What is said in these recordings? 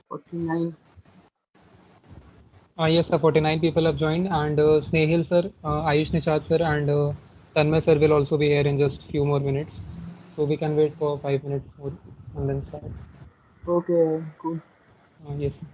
49. Yes, sir, 49 people have joined, and Snehil sir, Ayush Nishad sir, and Tanmay sir will also be here in just few more minutes. So we can wait for 5 minutes more and then start. Okay, cool. Yes, sir.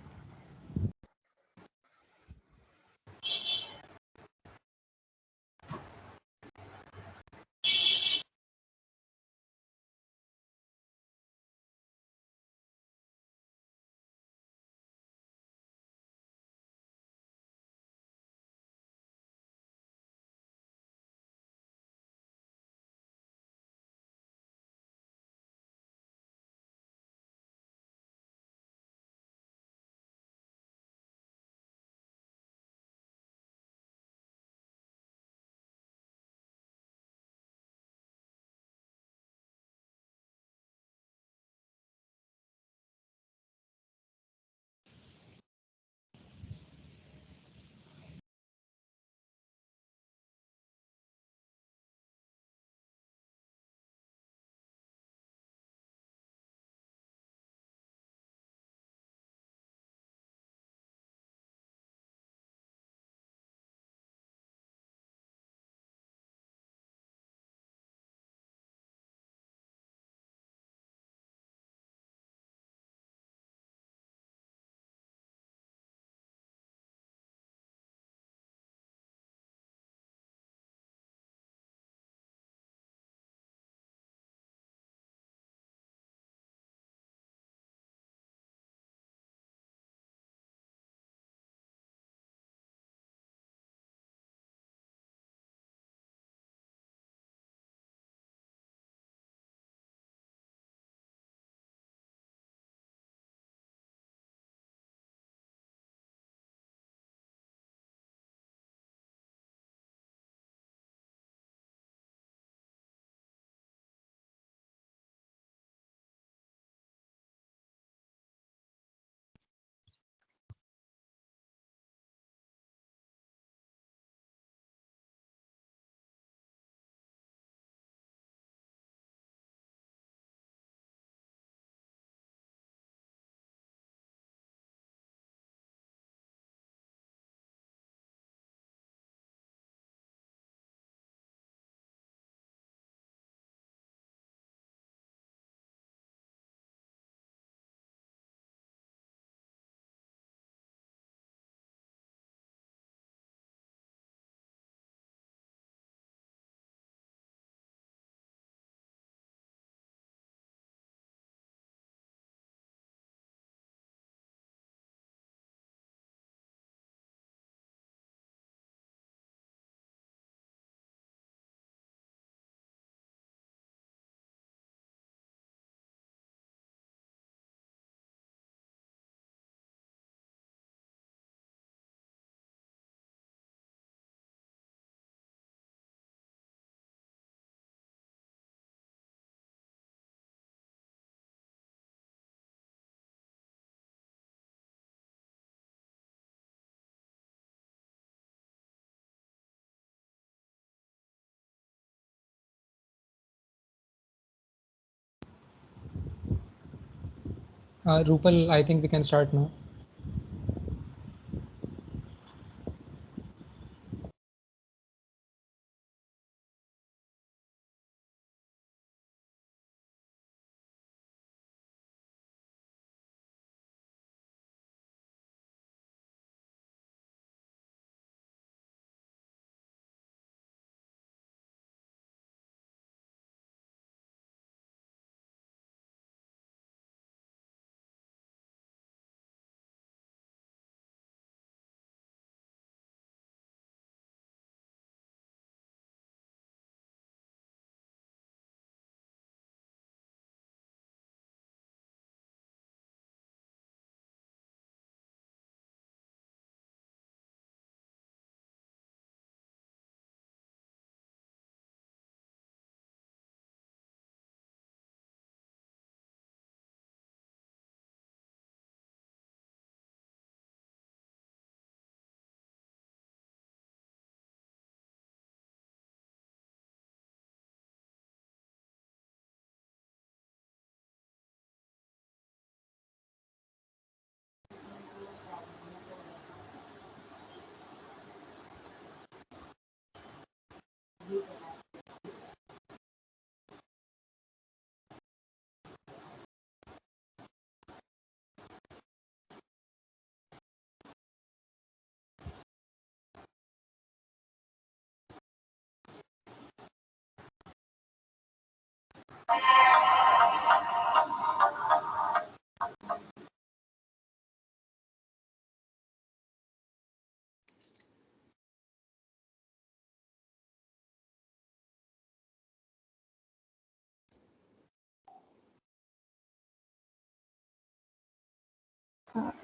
Rupal, I think we can start now.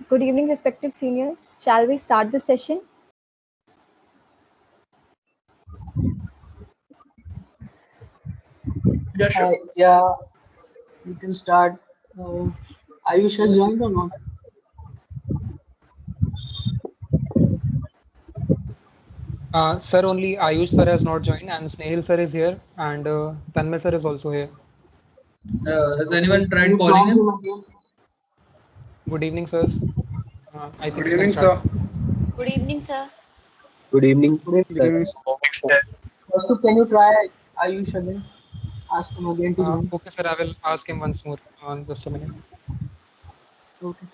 Good evening, respected seniors. Shall we start the session? Yeah, sure. Yeah, you can start. Ayush has joined or not? Sir, only Ayush sir has not joined, and Snehil sir is here, and Tanmay sir is also here. Has Okay, anyone can tried you calling prompt him? him again? Good evening, sirs. I think Good we can evening, start. sir. Good evening, sir. Good evening, Good sir. evening. Also, can you try Ayush again? Ask him again to join. Okay, sir, I will ask him once more. Just a minute. Okay.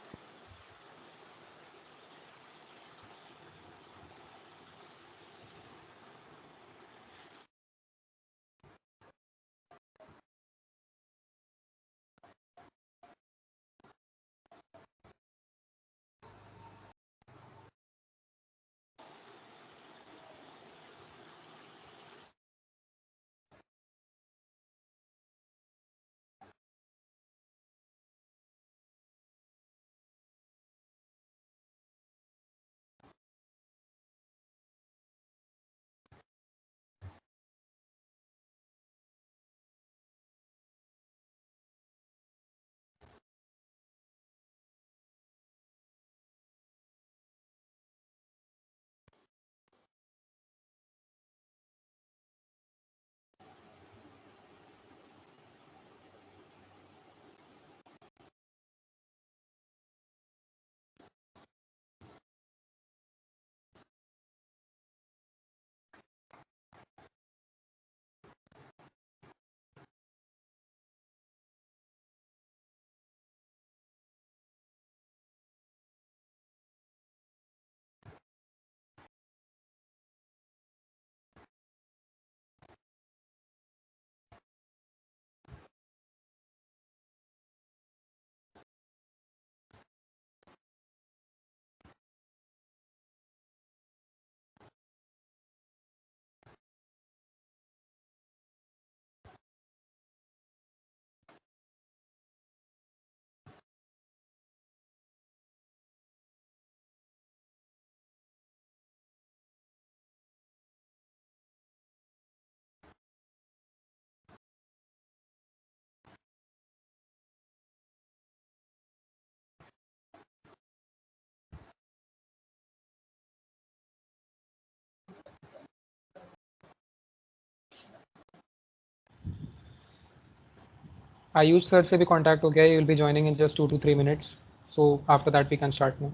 Ayush sir से भी contact हो गया. He will be joining in just 2 to 3 minutes. So after that we can start now.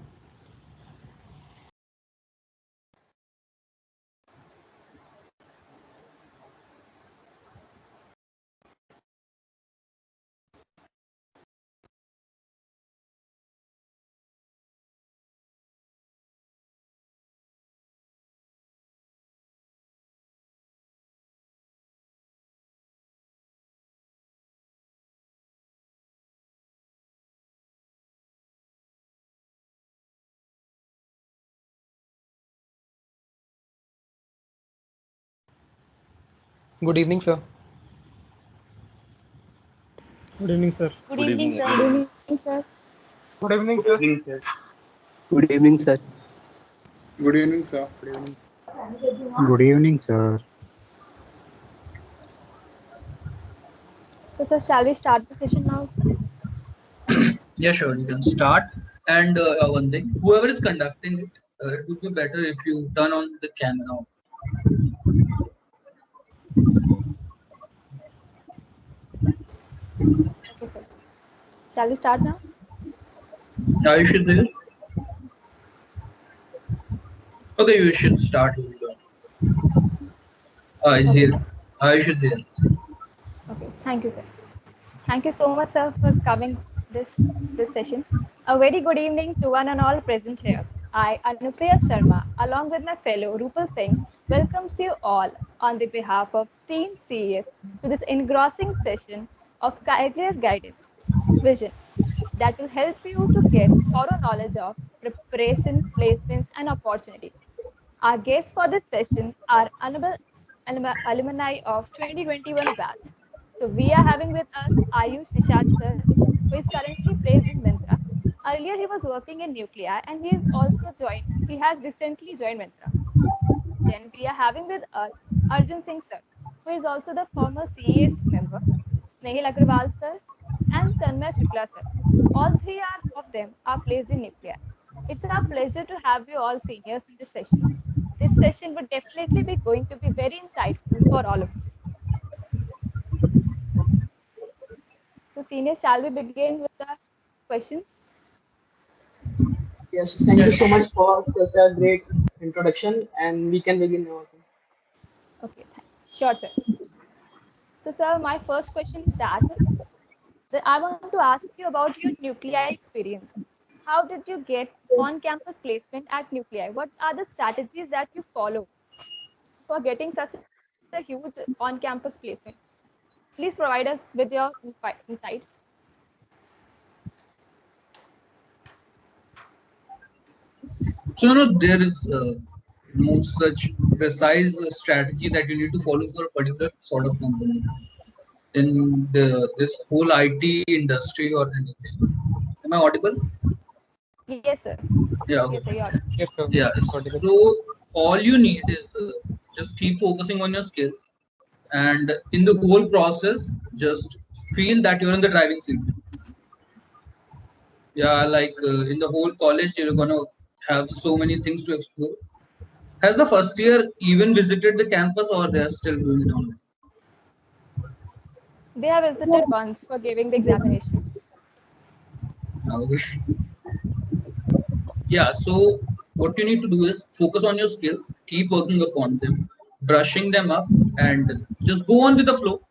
Good evening, sir. Good evening, sir. Good evening, Good sir. evening, sir. Good evening, sir. Good evening, sir. Good evening, sir. Good evening, sir. So, sir, shall we start the session now? Yeah, sure. You can start. And one thing, whoever is conducting it, it would be better if you turn on the camera. Okay, sir. Shall we start now? Ayush is there? Okay, you should start. Is Okay, here. sir. Ayush is here. Okay, thank you, sir. Thank you so much, sir, for coming this session. A very good evening to one and all present here. I, Anupriya Sharma, along with my fellow Rupal Singh, welcomes you all on the behalf of Team CF to this engrossing session of career guidance, vision that will help you to get thorough knowledge of preparation, placements, and opportunities. Our guests for this session are honorable alumni of 2021 batch. So we are having with us Ayush Nishad sir, who is currently placed in Myntra. Earlier he was working in Nuclei and he has recently joined Myntra. Then we are having with us Arjun Singh sir, who is also the former CES member, Snehil Agrawal sir, and Tanmay Shukla sir. All three of them are placed in Nuclei. It's our pleasure to have you all seniors in this session. This session would definitely be going to be very insightful for all of us. So seniors, shall we begin with the question? Yes, thank you Yes. so much for such a great introduction, and we can begin now. Okay, sure sir. So sir, my first question is that I want to ask you about your Nuclei experience. How did you get on-campus placement at Nuclei? What are the strategies that you follow for getting such a huge on-campus placement? Please provide us with your insights. So there is no such precise strategy that you need to follow for a particular sort of company in this whole IT industry or anything. Am I audible? Yes, sir. Yeah. Yes, sir. Okay. You're audible. Yes, sir. Yeah. Audible. So all you need is just keep focusing on your skills, and in the whole process, just feel that you're in the driving seat. Yeah, like in the whole college, you're gonna have so many things to explore. Has the first year even visited the campus, or they're still doing it online? They have visited once for giving the examination. Okay. Yeah, so what you need to do is focus on your skills, keep working upon them, brushing them up, and just go on with the flow.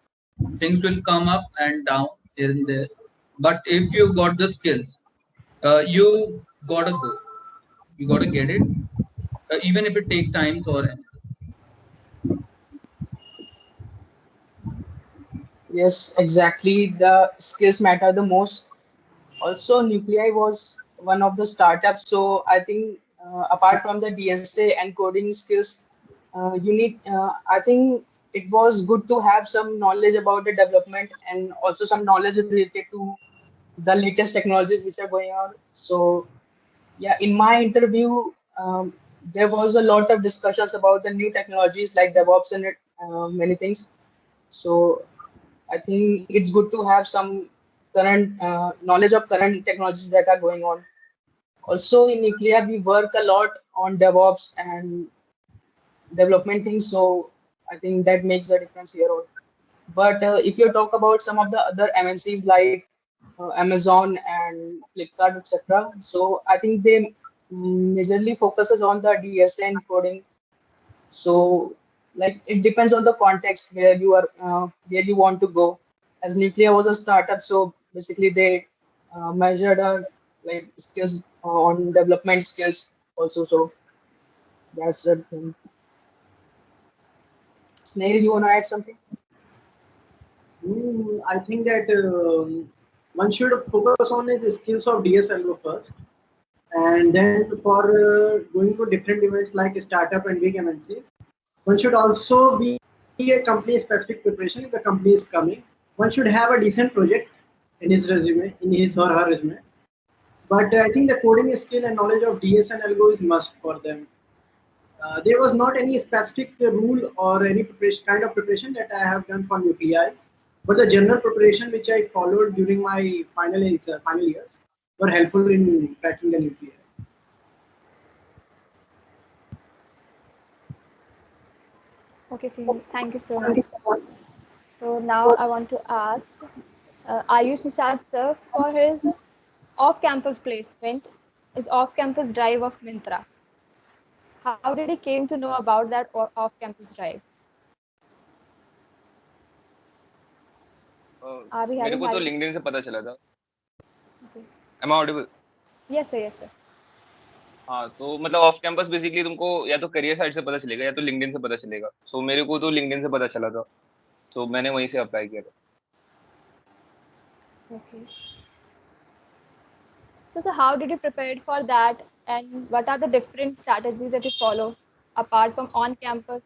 Things will come up and down here and there. But if you got the skills, you gotta go. You gotta get it, even if it take times or anything. Yes, exactly. The skills matter the most. Also, Nuclei was one of the startups, so I think apart from the DSA and coding skills, you need. I think it was good to have some knowledge about the development and also some knowledge related to the latest technologies which are going on. So, yeah, in my interview, there was a lot of discussions about the new technologies like DevOps and many things. So I think it's good to have some current knowledge of current technologies that are going on. Also, in Nuclear, we work a lot on DevOps and development things, so I think that makes the difference here. But if you talk about some of the other MNCs like Amazon and Flipkart, etc., so I think they majorly focuses on the DSA and coding. So, like it depends on the context where you want to go. As Nuclear was a startup, so basically they measured our like skills on development skills also. So that's the thing. Snail, you wanna add something? I think that one should focus on his skills of DSLO first, and then for going to different events like startup and big MNCs, one should also be a company-specific preparation if the company is coming. One should have a decent project in his resume, in his or her resume. But I think the coding skill and knowledge of DS and Algo is must for them. There was not any specific rule or any preparation, kind of preparation that I have done for Nuclei, but the general preparation which I followed during my final years were helpful in cracking the Nuclei. Okay, Sini, thank you so much. So now I want to ask Ayush Nishad sir for his off-campus placement, his off-campus drive of Myntra. How did he came to know about that off-campus drive? Are we मेरे having को तो Ayush? LinkedIn से पता चला था. Okay. Am I audible? Yes, sir. Yes, sir. हाँ, तो मतलब ऑफ कैंपस बेसिकली तुमको या तो करियर साइट से पता चलेगा या तो लिंक्डइन से पता चलेगा. सो मेरे को तो लिंक्डइन से पता चला था, तो मैंने वहीं से अप्लाई किया था. Okay. So how did you prepare for that, and what are the different strategies that you follow apart from on campus?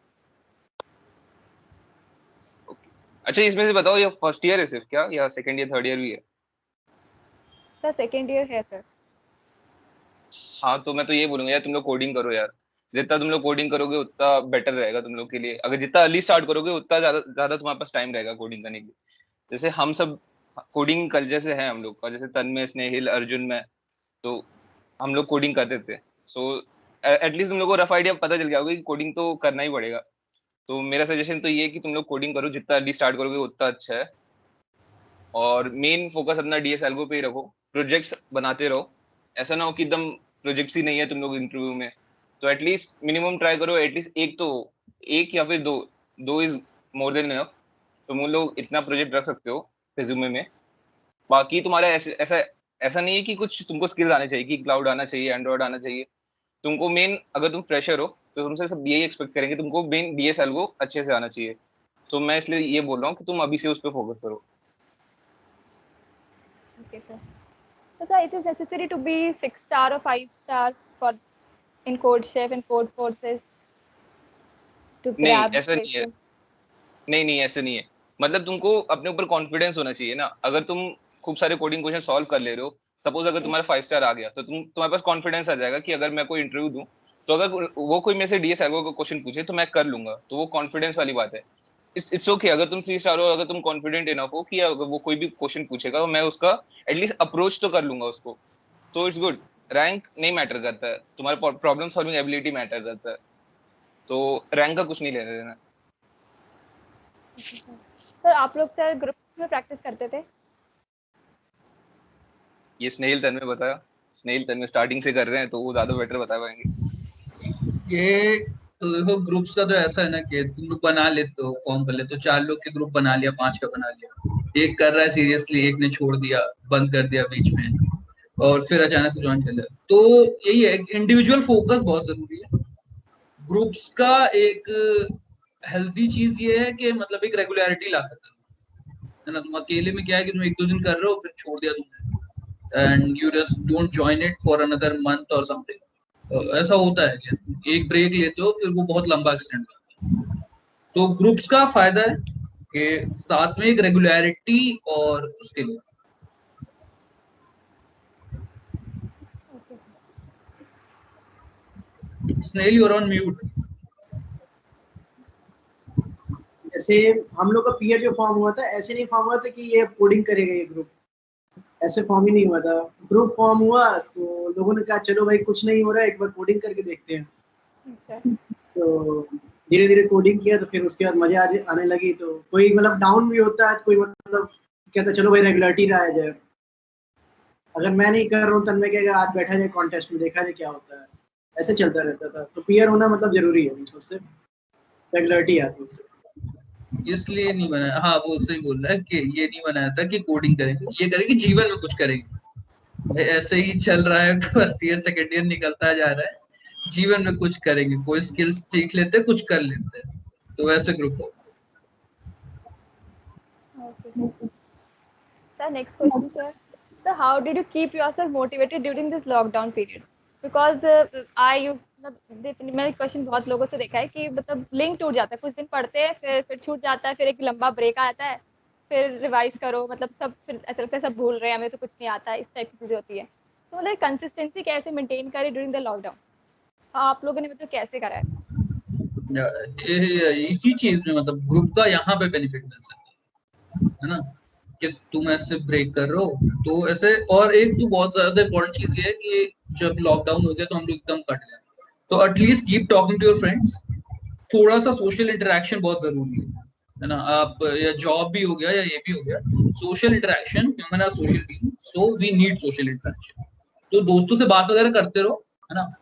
अच्छा इसमें से बताओ, ये फर्स्ट ईयर है सिर्फ क्या, या सेकंड ईयर थर्ड ईयर भी है? सर सेकेंड ईयर है सर। हाँ तो मैं तो ये बोलूंगा यार, तुम लोग कोडिंग करो यार। जितना तुम लोग कोडिंग करोगे उतना बेटर रहेगा तुम लोग के लिए। अगर जितना अर्ली स्टार्ट करोगे उतना ज्यादा ज्यादा तुम्हारे पास टाइम रहेगा कोडिंग करने के लिए। जैसे हम सब कोडिंग कल्चर से है हम लोग का, जैसे तन्मय, स्नेहिल, अर्जुन में, तो हम लोग कोडिंग करते थे। सो एटलीस्ट तुम लोग को रफ आइडिया पता चल गया होगा कि कोडिंग तो करना ही पड़ेगा। तो मेरा सजेशन तो ये है कि तुम लोग कोडिंग करो, जितना अर्ली स्टार्ट करोगे उतना अच्छा है। और मेन फोकस अपना डीएसएलगो पे ही रखो, प्रोजेक्ट्स बनाते रहो। ऐसा ना हो कि एकदम प्रोजेक्ट्स ही नहीं है तुम लोग इंटरव्यू में, तो एटलीस्ट मिनिमम ट्राई करो, एटलीस्ट एक तो, एक या फिर दो, दो इज मोर देन इनफ। तुम लोग इतना प्रोजेक्ट रख सकते हो रिज्यूमे में। बाकी तुम्हारा ऐसा ऐसा नहीं है कि कुछ तुमको स्किल्स आने चाहिए कि क्लाउड आना चाहिए, एंड्रॉइड आना चाहिए। तुमको मेन, अगर तुम फ्रेशर हो तो तुमसे सब यही एक्सपेक्ट करेंगे, तुमको मेन डीएसएलगो अच्छे से आना चाहिए। तो मैं इसलिए ये बोल रहा हूँ कि तुम अभी से उस पर फोकस करो। Okay, sir. So, sir, it is necessary to be 6-star or 5-star for in code chef and code forces to नहीं grab ऐसा नहीं है, placement? नहीं ऐसा नहीं है। मतलब तुमको अपने ऊपर कॉन्फिडेंस होना चाहिए ना। अगर तुम खूब सारे कोडिंग क्वेश्चन सॉल्व कर ले रहे हो, सपोज अगर तुम्हारा 5 स्टार आ गया, तो तुम्हारे पास कॉन्फिडेंस आ जाएगा कि अगर मैं कोई इंटरव्यू दूं तो अगर वो कोई मेरे से डीएसएलओ का क्वेश्चन पूछे तो मैं कर लूंगा। तो वो कॉन्फिडेंस वाली बात है। इट्स ओके अगर तुम 3 स्टार हो, अगर तुम कॉन्फिडेंट इनफ हो कि अगर वो कोई भी क्वेश्चन पूछेगा तो मैं उसका एटलीस्ट अप्रोच तो कर लूंगा उसको। तो इट्स गुड। रैंक नहीं मैटर करता है, तुम्हारा प्रॉब्लम सॉल्विंग एबिलिटी मैटर करता है। तो रैंक का कुछ नहीं लेना देना। सर आप लोग सर ग्रुप्स में प्रैक्टिस करते थे? ये स्नेहिल तन्मय बताया, स्नेहिल तन्मय स्टार्टिंग से कर रहे हैं तो वो ज्यादा बेटर बता पाएंगे। ये तो देखो, ग्रुप्स का तो ऐसा है ना कि तुम लोग बना लेते हो, फॉर्म कर लेते हो, 4 लोग के ग्रुप बना लिया, 5 का बना लिया, एक कर रहा है सीरियसली, एक ने छोड़ दिया, बंद कर दिया बीच में, और फिर अचानक से ज्वाइन कर लिया। तो यही है, इंडिविजुअल फोकस बहुत जरूरी है। ग्रुप्स का एक हेल्दी चीज ये है कि मतलब एक रेगुलरिटी ला सकते हो, है ना। तुम अकेले में क्या है कि तुम 1-2 दिन कर रहे हो फिर छोड़ दिया तुमने, and you just don't join it for another month और समथिंग। ऐसा होता है कि एक ब्रेक लेते हो फिर वो बहुत लंबा एक्सटेंड होता है। तो ग्रुप्स का फायदा है कि साथ में एक रेगुलरिटी और उसके लिए। स्नेल यू आर ऑन म्यूट। जैसे हम लोग का पीयर जो फॉर्म हुआ था, ऐसे नहीं फॉर्म हुआ था कि ये कोडिंग करेगा ये ग्रुप, ऐसे फॉर्म ही नहीं हुआ था। ग्रुप फॉर्म हुआ तो लोगों ने कहा चलो भाई कुछ नहीं हो रहा है, एक बार कोडिंग करके देखते हैं। तो धीरे धीरे कोडिंग किया तो फिर उसके बाद मजा आने लगी। तो कोई मतलब डाउन भी होता है, कोई मतलब कहता है चलो भाई रेगुलरिटी रहा जाए। अगर मैं नहीं कर रहा हूँ तब मैं कहेगा आज बैठा जाए कॉन्टेस्ट में, देखा जाए क्या होता है। ऐसे चलता रहता था। तो पीयर होना मतलब जरूरी है, उससे रेगुलरिटी आती है उससे। इसलिए नहीं बनाया, हाँ वो सही बोल रहा है कि ये नहीं बनाया था कि कोडिंग करेंगे, ये करेंगे जीवन में कुछ करेंगे। ऐसे ही चल रहा है, फर्स्ट ईयर सेकेंड ईयर निकलता जा रहा है, जीवन में कुछ करेंगे, कोई स्किल्स सीख लेते हैं, कुछ कर लेते हैं। तो वैसे ग्रुप हो। Sir, next question, sir. So, how did you keep yourself motivated during this lockdown period? Because I use मैंने क्वेश्चन बहुत लोगों से देखा है कि मतलब लिंक टूट जाता है, कुछ दिन पढ़ते हैं फिर छूट जाता है, फिर एक लंबा ब्रेक आता है, फिर रिवाइज करो, मतलब सब फिर ऐसा लगता है सब भूल रहे हैं, हमें तो कुछ नहीं आता, इस टाइप की चीजें होती है। तो मतलब कंसिस्टेंसी कैसे मेंटेन करें ड्यूरिंग द लॉकडाउन? आप लोगों ने मतलब कैसे करा है? इसी चीज में मतलब ग्रुप का यहाँ पे बेनिफिट मिल सकता है ना, कि तुम ऐसे ब्रेक कर रहे हो तो ऐसे। और एक तो बहुत ज्यादा इंपॉर्टेंट चीज ये है कि जब लॉकडाउन हो गया तो हम लोग एकदम कट गए, तो at least keep talking to your friends. थोड़ा सा सोशल इंटरेक्शन बहुत जरूरी है ना। आप या जॉब भी हो गया या ये भी हो गया, social interaction, human are social being, so we need social interaction. तो दोस्तों से बात वगैरह करते रहो, है ना।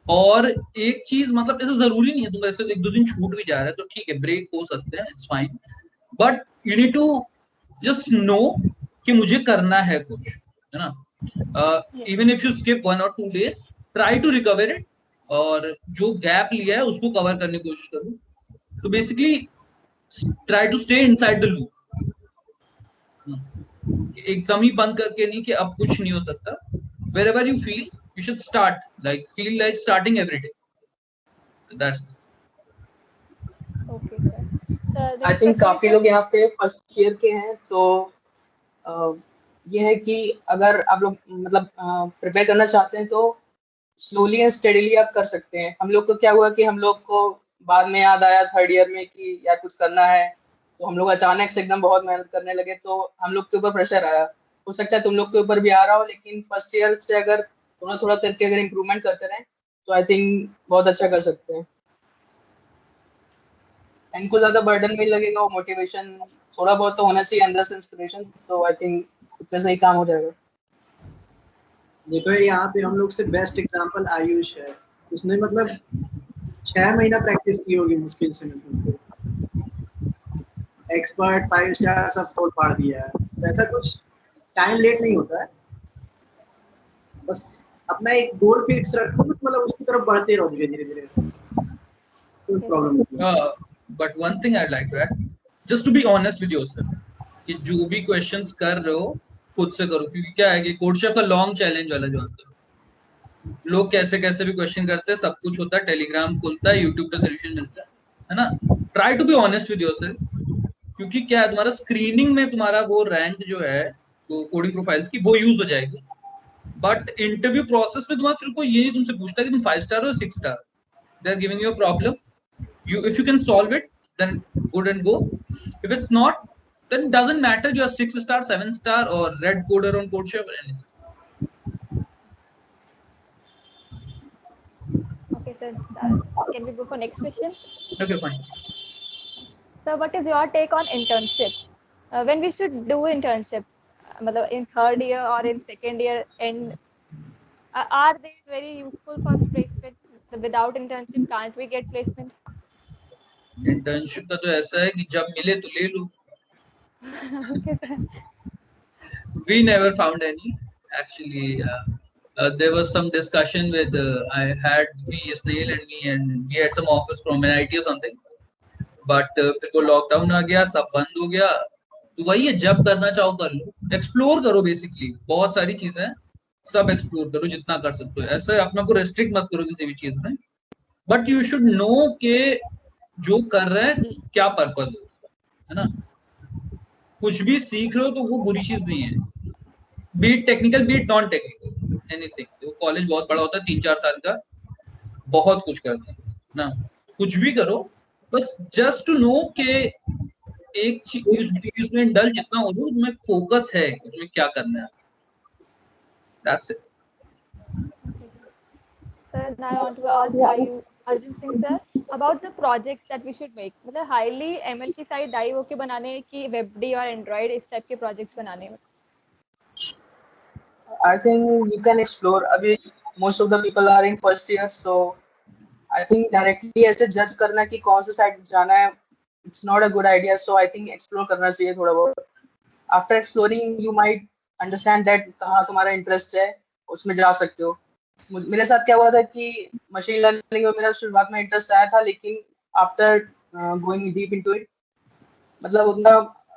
और एक चीज मतलब ऐसा जरूरी नहीं है तुम ऐसे 1-2 दिन छूट भी जा रहा है तो ठीक है, ब्रेक हो सकते हैं, it's fine, but you need to just know कि मुझे करना है कुछ, है ना। Even if you skip 1 or 2 days, try to recover it, और जो गैप लिया है उसको कवर करने की कोशिश करो। तो basically try to stay inside the loop. एकदम ही बंद करके नहीं कि अब कुछ नहीं हो सकता. Wherever you feel, you should start. Like feel like starting every day. That's Okay, sir. So the I next think question is काफी sir. लोग यहाँ पे फर्स्ट ईयर के हैं, तो ये है कि अगर आप लोग मतलब प्रिपेयर करना चाहते हैं तो स्लोली एंड स्टेडीली आप कर सकते हैं. हम लोग को क्या हुआ कि हम लोग को बाद में याद आया थर्ड ईयर में कि यार कुछ करना है, तो हम लोग अचानक से एकदम बहुत मेहनत करने लगे, तो हम लोग के ऊपर प्रेशर आया. हो सकता है तुम लोग के ऊपर भी आ रहा हो, लेकिन फर्स्ट ईयर से अगर थोड़ा थोड़ा करके अगर इम्प्रूवमेंट करते रहें तो आई थिंक बहुत अच्छा कर सकते हैं. इनको ज्यादा बर्डन नहीं लगेगा, वो मोटिवेशन थोड़ा बहुत तो होना चाहिए अंदर से, इंस्पिरेशन, तो आई थिंक उतने से ही काम हो जाएगा. देखो यार, यहाँ पे हम लोग से बेस्ट एग्जांपल आयुष है. उसने मतलब 6 महीना प्रैक्टिस की होगी मुश्किल से मुश्किल से. एक्सपर्ट 5 स्टार सब तोड़ पाड़ दिया है. तो ऐसा कुछ टाइम लेट नहीं होता है. बस अपना एक गोल फिक्स रखो, मतलब उसकी तरफ बढ़ते रहो धीरे धीरे. कोई प्रॉब्लम नहीं. but one thing I'd like to add, just to be honest with yourself, कि जो भी क्वेश्चंस कर रहे हो खुद से करो, क्योंकि क्या है कि कोडशेफ का लॉन्ग चैलेंज वाला जो आता है, लोग कैसे कैसे भी क्वेश्चन करते हैं, सब कुछ होता है, टेलीग्राम खुलता है, यूट्यूब पे सोल्यूशन मिलता है ना. Try to be honest with yourself, क्योंकि क्या है तुम्हारा स्क्रीनिंग में तुम्हारा वो रैंक जो है वो कोडिंग प्रोफाइल्स की वो यूज हो जाएगी, बट इंटरव्यू प्रोसेस में तुम्हारा फिर कोई ये नहीं तुमसे पूछता कि तुम 5 स्टार हो 6 star. They are giving you a problem, if you can solve it, then good and go. If it's not, then it doesn't matter you are 6 star, 7 star or red coder on CodeChef or anything. Okay, sir. Can we go for next question? Okay, fine. So what is your take on internship? When we should do internship? In third year or in second year, and are they very useful for placement? Without internship, can't we get placements? Internship का तो ऐसा है कि जब मिले तो ले लो. Okay, sir. We never found any. Actually, there was some discussion with I had Snail and me, and we had some offers from NIT or something. But फिर वो लॉकडाउन आ गया, सब बंद हो गया. तो वही है, जब करना चाहो कर लो, एक्सप्लोर करो. बेसिकली बहुत सारी चीजें हैं, सब एक्सप्लोर करो जितना कर सकते हो. ऐसे अपने को रेस्ट्रिक्ट मत करो किसी भी चीज में, बट यू शुड नो के जो कर रहे हैं क्या पर्पज है उसका, है ना. कुछ भी सीख रहे हो तो वो बुरी चीज नहीं है, be it technical be it non technical anything. वो कॉलेज बहुत बड़ा होता है, 3-4 साल का, बहुत कुछ करते हैं ना. कुछ भी करो, बस जस्ट टू नो के एक चीज उसमें डल जितना हो जाए, उसमें फोकस है उसमें क्या करना है. That's it. Sir, now I want to ask Arjun Singh sir about the projects that we should make. मतलब highly ML की साइड डाइव होके बनाने की WebD और Android इस टाइप के प्रोजेक्ट्स बनाने में. I think you can explore. अभी most of the people are in first year, so I think directly ऐसे judge करना कि कौन सी साइड जाना है, it's not a good idea. So I think explore करना चाहिए थोड़ा बहुत. After exploring, you might understand that कहाँ तुम्हारा इंटरेस्ट है, उसमें जा सकते हो. मेरे साथ क्या हुआ था कि मशीन लर्निंग में मेरा शुरुआत में इंटरेस्ट आया था, लेकिन after going deep into it मतलब उतना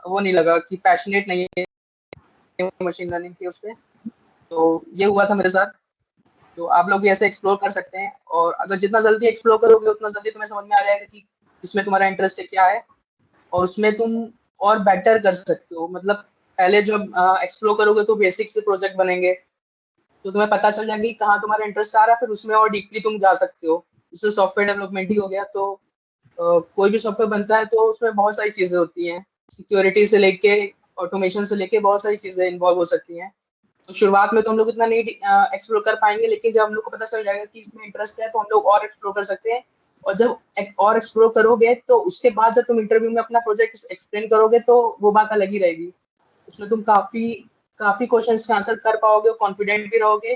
वो नहीं लगा कि पैशनेट नहीं है मशीन लर्निंग की उस पर. तो ये हुआ था मेरे साथ. तो आप लोग भी ऐसे एक्सप्लोर कर सकते हैं, और अगर जितना जल्दी एक्सप्लोर करोगे उतना जल्दी तुम्हें समझ में आ जाएगा कि इसमें तुम्हारा इंटरेस्ट क्या है, और उसमें तुम और बेटर कर सकते हो. मतलब पहले जब एक्सप्लोर करोगे तो बेसिक से प्रोजेक्ट बनेंगे, तो तुम्हें पता चल जाएगा कि कहाँ तुम्हारा इंटरेस्ट आ रहा है, फिर उसमें और डीपली तुम जा सकते हो. इसलिए सॉफ्टवेयर डेवलपमेंट ही हो गया, तो कोई भी सॉफ्टवेयर बनता है तो उसमें बहुत सारी चीजें होती हैं, सिक्योरिटी से लेके ऑटोमेशन से लेके बहुत सारी चीजें इन्वॉल्व हो सकती हैं. तो शुरुआत में तो हम लोग इतना नहीं एक्सप्लोर कर पाएंगे, लेकिन जब हम लोग को पता चल जाएगा कि इसमें इंटरेस्ट है तो हम लोग और एक्सप्लोर कर सकते हैं. और जब और एक्सप्लोर करोगे तो उसके बाद जब तुम इंटरव्यू में अपना प्रोजेक्ट एक्सप्लेन करोगे तो वो बात अलग ही रहेगी. उसमें तुम काफी क्वेश्चंस के आंसर कर पाओगे, कॉन्फिडेंट भी रहोगे.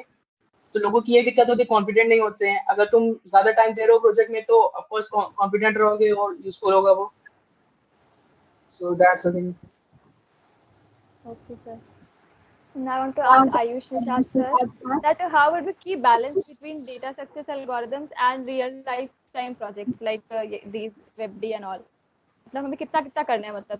तो लोगों की ये दिक्कत होती है, कॉन्फिडेंट नहीं होते हैं. अगर तुम ज्यादा टाइम दे रहे हो प्रोजेक्ट में तो ऑफकोर्स कॉन्फिडेंट रहोगे और यूजफुल होगा वो. So that's the thing. Okay, sir. Now I want to ask Ayush Nishad sir that how would we keep balance between data success algorithms and real lifetime projects like these WebD and all. मतलब हमें कितना कितना करना है, मतलब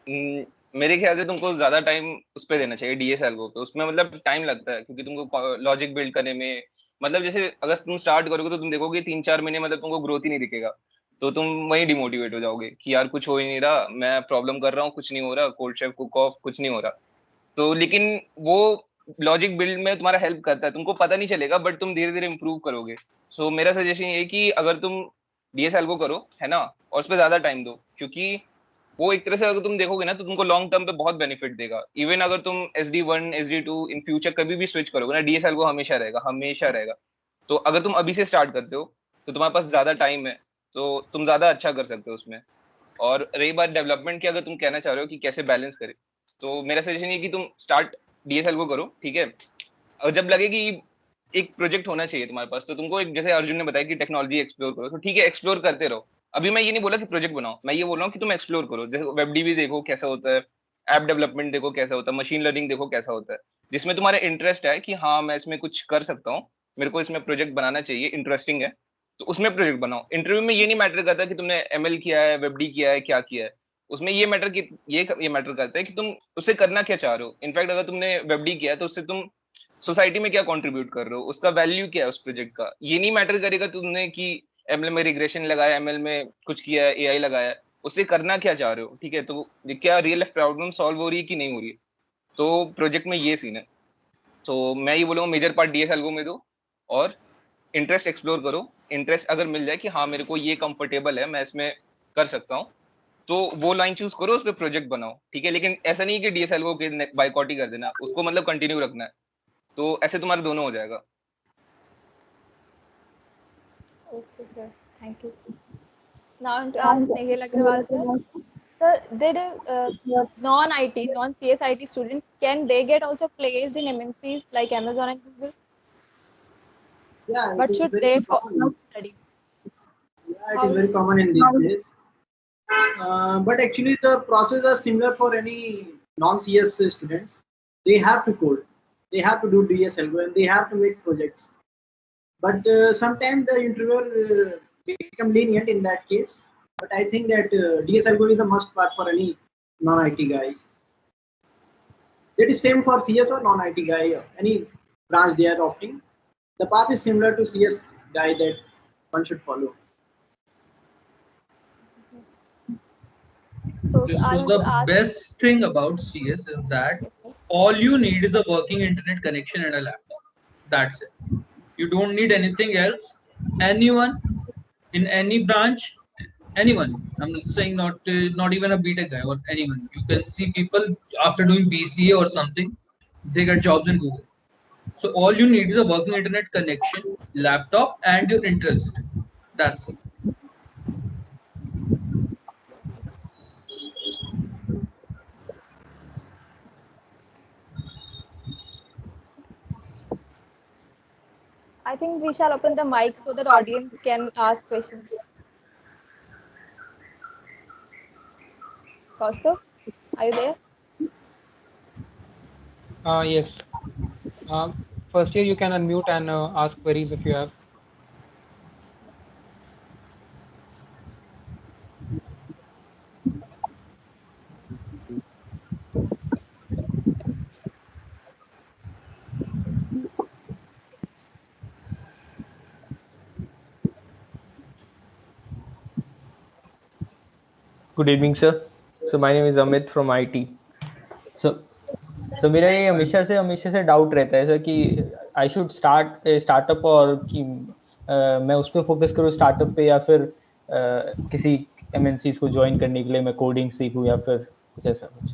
मेरे ख्याल से तुमको ज्यादा टाइम उस पे देना चाहिए, डीएस एल्गो पे। उसमें मतलब टाइम लगता है क्योंकि तुमको लॉजिक बिल्ड करने में, मतलब जैसे अगर तुम स्टार्ट करोगे तो तुम देखोगे 3-4 महीने मतलब तुमको ग्रोथ ही नहीं दिखेगा, तो तुम वहीं डिमोटिवेट हो जाओगे कि यार कुछ हो ही नहीं रहा, मैं प्रॉब्लम कर रहा हूँ, कुछ नहीं हो रहा, कोल्ड शेफ कुक ऑफ कुछ नहीं हो रहा। तो लेकिन वो लॉजिक बिल्ड में तुम्हारा हेल्प करता है, तुमको पता नहीं चलेगा बट तुम धीरे धीरे इंप्रूव करोगे। सो मेरा सजेशन ये है कि अगर तुम डीएसएल को करो है ना, और उस पर ज्यादा टाइम दो, क्योंकि वो एक तरह से अगर तुम देखोगे ना तो तुमको लॉन्ग टर्म पे बहुत बेनिफिट देगा। इवन अगर तुम SD1 SD2 इन फ्यूचर कभी भी स्विच करोगे ना, डीएसएल को हमेशा रहेगा, हमेशा रहेगा। तो अगर तुम अभी से स्टार्ट करते हो तो तुम्हारे पास ज्यादा टाइम है, तो तुम ज्यादा अच्छा कर सकते हो उसमें। और रही बात डेवलपमेंट की, अगर तुम कहना चाह रहे हो कि कैसे बैलेंस करें, तो मेरा सजेशन ये कि तुम स्टार्ट डीएसएल को करो, ठीक है। और जब लगे कि एक प्रोजेक्ट होना चाहिए तुम्हारे पास, तो तुमको एक, जैसे अर्जुन ने बताया कि टेक्नोलॉजी एक्सप्लोर करो, तो ठीक है एक्सप्लोर करते रहो। अभी मैं ये नहीं बोला कि प्रोजेक्ट बनाओ, मैं ये बोल रहा हूँ कि तुम एक्सप्लोर करो, जैसे वेब डीबी देखो कैसा होता है, ऐप डेवलपमेंट देखो कैसा होता है, मशीन लर्निंग देखो कैसा होता है, जिसमें तुम्हारा इंटरेस्ट है कि हाँ मैं इसमें कुछ कर सकता हूँ, मेरे को इसमें प्रोजेक्ट बनाना चाहिए, इंटरेस्टिंग है, तो उसमें प्रोजेक्ट बनाओ। इंटरव्यू में ये नहीं मैटर करता कि तुमने एमएल किया है, वेबडी किया है, क्या किया है। उसमें ये मैटर की ये मैटर करता है कि तुम उससे करना क्या चाह रहे हो। इनफैक्ट अगर तुमने वेबडी किया है तो उससे तुम सोसाइटी में क्या कंट्रीब्यूट कर रहे हो, उसका वैल्यू क्या है उस प्रोजेक्ट का। ये नहीं मैटर करेगा तुमने कि एमएल में रिग्रेशन लगाया, एमएल में कुछ किया है, एआई लगाया है, उससे करना क्या चाह रहे हो, ठीक है। तो क्या रियल लाइफ प्रॉब्लम सॉल्व हो रही है कि नहीं हो रही है, तो प्रोजेक्ट में ये सीन है। तो मैं ये बोलूंगा मेजर पार्ट डीएसएल में दो, और इंटरेस्ट एक्सप्लोर करो। इंटरेस्ट अगर मिल जाए कि हाँ मेरे को ये कंफर्टेबल है, मैं इसमें कर सकता हूँ, तो वो लाइन चूज करो, उस पर प्रोजेक्ट बनाओ, ठीक है। लेकिन ऐसा नहीं कि डीएसएल के बाइकआउट ही कर देना, उसको मतलब कंटिन्यू रखना है, तो ऐसे तुम्हारे दोनों हो जाएगा। Okay, sir. Thank you. Now to ask Nehil Agrawal, sir. Sir, there non-IT, non-CSIT students, can they get also placed in MNCs like Amazon and Google? Yeah, But it is should very they common. study? Yeah, it is very common in these days. But actually, the process is similar for any non-CS students. They have to code, they have to do DSLGO, and they have to make projects. But sometimes the interviewer become lenient in that case. But I think that DSLGO is a must part for any non-IT guy. That is same for CS or non-IT guy, any branch they are opting. The path is similar to CS guy that one should follow. So, Okay, I so want the to ask. best thing about CS is that Yes, sir. all you need is a working internet connection and a laptop. That's it. You don't need anything else. Anyone in any branch, anyone. I'm saying not even a BTech guy or anyone. You can see people after doing BCA or something, they get jobs in Google. So all you need is a working internet connection, laptop, and your interest. That's it. I think we shall open the mic so that audience can ask questions. Kaustav, are you there? Yes. First year you can unmute and ask queries if you have. Good evening, sir. So my name is Amit from IT. So मेरा ये हमेशा से doubt रहता है sir कि I should start startup, और कि मैं उस पर फोकस करूँ स्टार्टअप पे, या फिर किसी MNCs को ज्वाइन करने के लिए मैं कोडिंग सीखूँ, या फिर कुछ ऐसा कुछ।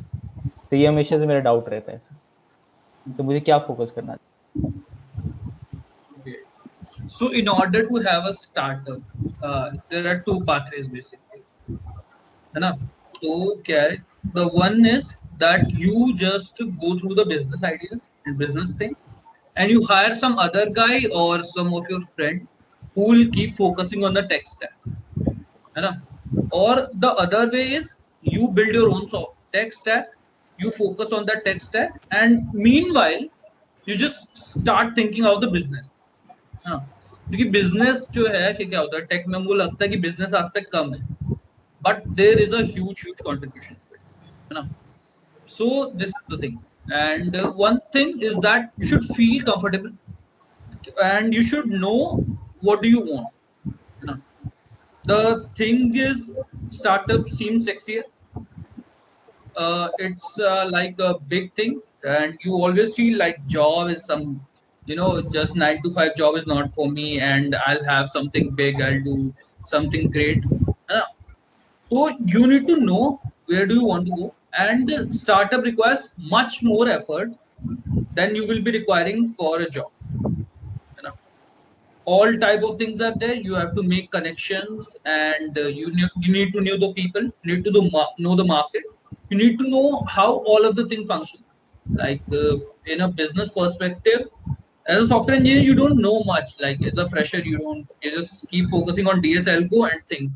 तो ये हमेशा से मेरा डाउट रहता है सर, तो मुझे क्या फोकस करना है? Okay. So in order to have a startup, there are two pathways basically. है ना? तो क्या है? The one is that you just go through the business ideas and business thing, and you hire some other guy or some of your friend who will keep focusing on the tech stack. है ना? Or the other way is you build your own tech stack, you focus on the tech stack, and meanwhile you just start thinking of the business. हाँ, क्योंकि business जो है कि क्या होता है टेक में, मुझे लगता है कि बिजनेस एस्पेक्ट कम है, but there is a huge contribution. है ना. So this is the thing, and one thing is that you should feel comfortable and you should know what do you want, you know. The thing is, startup seems sexier. It's like a big thing, and you always feel like job is some, just 9 to 5 job is not for me, and I'll have something big, I'll do something great. Uh, so you need to know where do you want to go, and startup requires much more effort than you will be requiring for a job. All type of things are there. You have to make connections, and you need to know the people, you need to know the market, you need to know how all of the things function. Like in a business perspective, as a software engineer you don't know much. Like as a fresher, you just keep focusing on DSLGO and things.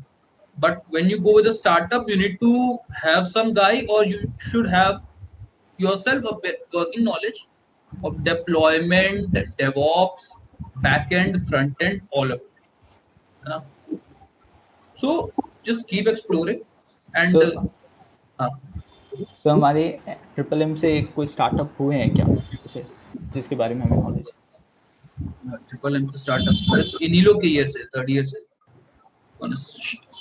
But when you go with a startup, you need to have some guy, or you should have yourself a working knowledge of deployment, DevOps, backend, front end, all of it. So just keep exploring, and So हमारे triple M से कोई startup हुए हैं क्या, जैसे जिसके बारे में हमें नॉलेज? ट्रिपल एम से स्टार्टअप इन्हीं लोग के ईयर से, थर्ड ईयर से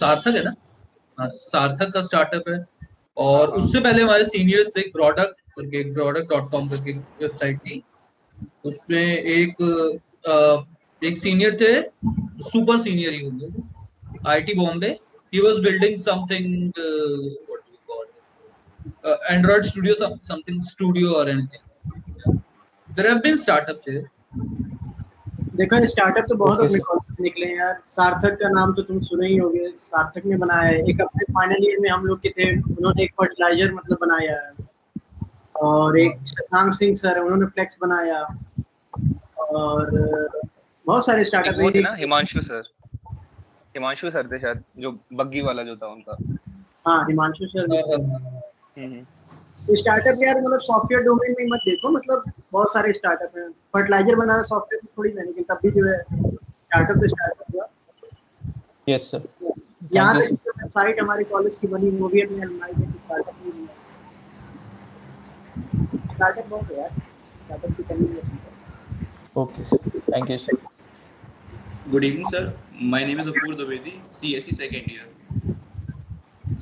सार्थक है ना. सार्थक का स्टार्टअप है, और उससे पहले हमारे सीनियर्स थे, प्रोडक्ट.com करके वेबसाइट थी. उसमें एक सीनियर थे, सुपर सीनियर ही होंगे, IIT Bombay. He was building something, what do you call, Android Studio, something studio और anything. There have been startups here. देखो स्टार्टअप तो बहुत अपने कॉलेज से निकले हैं यार. सार्थक का नाम तो तुम सुने ही होगे. सार्थक ने बनाया है. एक अपने फाइनल ईयर में हम लोग के थे, उन्होंने एक फर्टिलाइजर मतलब बनाया है. और एक शशांक सिंह सर है, उन्होंने फ्लेक्स बनाया. और बहुत सारे स्टार्टअप वो थे ना, हिमांशु सर थे शायद, जो बग्गी वाला जो था उनका. हाँ, हिमांशु सर. स्टार्टअप यार मतलब सॉफ्टवेयर डोमेन में मत देखो, मतलब बहुत सारे स्टार्टअप हैं. फर्टिलाइजर बनाना सॉफ्टवेयर से थोड़ी नहीं, लेकिन तब भी जो है स्टार्टअप तो स्टार्टअप हुआ. Yes sir. यहाँ तक वेबसाइट हमारे कॉलेज की बनी, वो भी अपने अलमारी में स्टार्टअप ही है. स्टार्टअप बहुत है यार, स्टार्टअप की कमी है. Okay sir, thank you sir. Good evening, sir. My name is Apoor Dwivedi, CSE second year.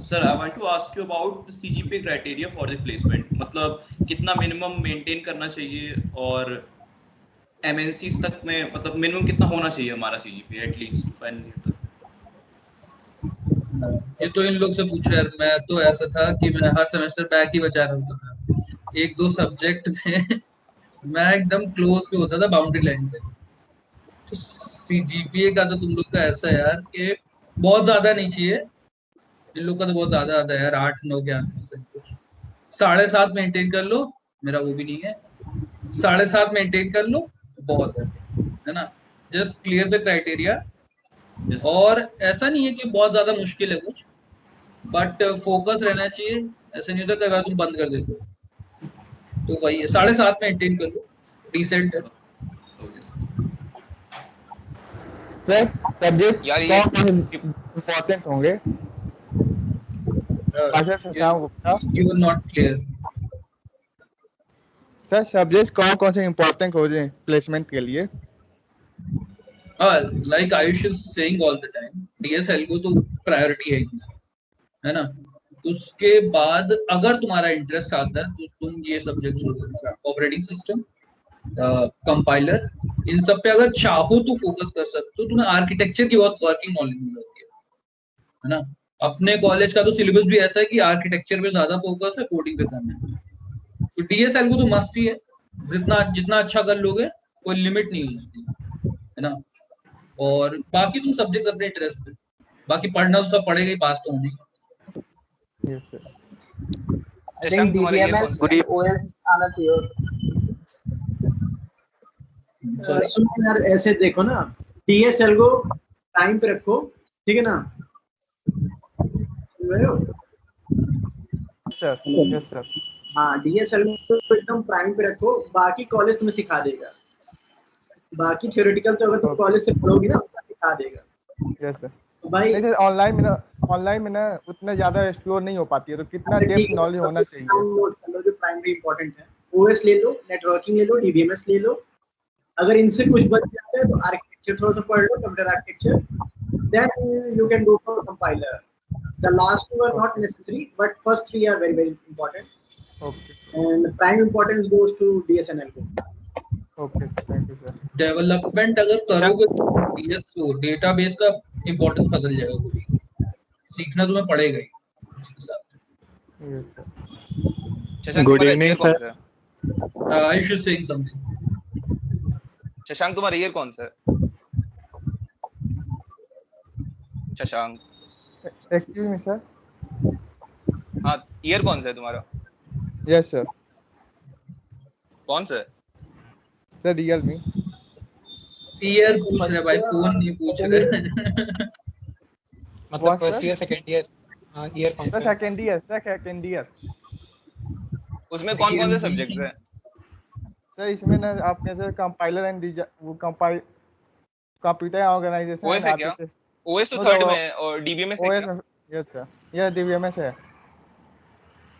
Sir, I want to ask you about the CGPA criteria for the placement. मतलब कितना minimum maintain करना चाहिए, और MNCs तक में मतलब minimum कितना होना चाहिए हमारा CGPA एटलीस्ट फाइनल ईयर तक? ये तो इन लोग से पूछो यार. मैं तो ऐसा था कि मैं हर सेमेस्टर बैक ही बचा रहा था. 1-2 सब्जेक्ट में मैं एकदम क्लोज पे होता था, बाउंड्री लाइन पे. तो CGPA का तो तुम लोग का ऐसा है यार कि बहुत ज्यादा नहीं चाहिए. इन लोग का तो बहुत ज्यादा आता है यार, 8-9 के आसपास है कुछ. 7.5 मेंटेन कर लो, मेरा वो भी नहीं है. 7.5 मेंटेन कर लो, बहुत है ना. Just clear the criteria. और ऐसा नहीं है कि बहुत ज्यादा मुश्किल है कुछ, बट फोकस रहना चाहिए. ऐसा नहीं होता कई बार तुम बंद कर देते हो. तो वही है, 7.5 मेंटेन कर लो, डिसेंट है. सब्जेक्ट कौन इम्पोर्टेंट होंगे? You were not clear. Sir subject कौन से इम्पोर्टेंट हो जाए प्लेसमेंट के लिए? Like Ayush is saying all the time, DSLGO तो प्रायोरिटी है ना. उसके बाद अगर तुम्हारा इंटरेस्ट आता है तो तुम ये सब्जेक्ट सोचो, ऑपरेटिंग सिस्टम, कंपाइलर, इन सब पे अगर चाहो तो फोकस कर सकते हो. तुम्हें आर्किटेक्चर की बहुत वर्किंग नॉलेज मिल जाती है ना. अपने कॉलेज का तो सिलेबस भी ऐसा है कि आर्किटेक्चर पे ज्यादा फोकस है, कोडिंग पे कम है. तो DSLGO तो मस्त ही है. जितना अच्छा कर लोगे, कोई लिमिट नहीं है उसकी, है ना. और बाकी तुम सब्जेक्ट अपने इंटरेस्ट पे, बाकी पढ़ना तो सब पढ़ेगा ही, पास तो होने. Yes sir. I think DBMS OS आना चाहिए. सुनो यार, ऐसे देखो ना, DSLGO टाइम पे रखो, ठीक है ना. Sir yes sir. हाँ, DSLGO तो एकदम प्राइम पे रखो. बाकी कॉलेज तुम्हें सिखा देगा. बाकी थ्योरेटिकल तो अगर तुम कॉलेज से पढ़ोगे ना, सिखा देगा. Yes sir. तो भाई नहीं, जैसे ऑनलाइन में ना उतना ज्यादा एक्सप्लोर नहीं हो पाती है, तो कितना ठीक डेप्थ है, नॉलेज होना सब चाहिए? नोट्स कर लो जो प्राइमरी इंपॉर्टेंट है। ओएस ले लो, नेटवर्किंग ले लो, डीबीएमएस ले लो। अगर इनसे कुछ बच जाता है तो आर्किटेक्चर थोड़ा सा पढ़ लो, computer architecture, then you can go for compiler. The last two are not necessary, but first three are very very important. Okay And prime importance goes to DSNL को। Okay sir, thank you sir. Development अगर करोगे DS को database का importance बदल जाएगा, पूरी सीखना तुम्हें पड़ेगा ही उसी के साथ। Yes sir. शशांक गुड तुम्हारा इवनिंग ईयर कौन सर। सा है? I should saying something. Shashank तुम्हारा ईयर कौन सा है? Shashank, excuse me sir. हाँ ईयर कौन सा है तुम्हारा? Yes sir. कौन सा है? Sir Realme. ईयर पूछ रहे भाई, फोन नहीं पूछ रहे। मतलब फर्स्ट ईयर सेकंड ईयर? हाँ ईयर कौन सर सा है? Second year, sir second year. उसमें कौन कौन से सब्जेक्ट्स हैं? सर इसमें ना आप कैसे कंपाइलर एंड वो कंप्यूटर ऑर्गेनाइजेशन ओएस है क्या? ओएस तो थर्ड में है और डीबीएमएस है क्या? यस सर, यह डीबीएमएस है।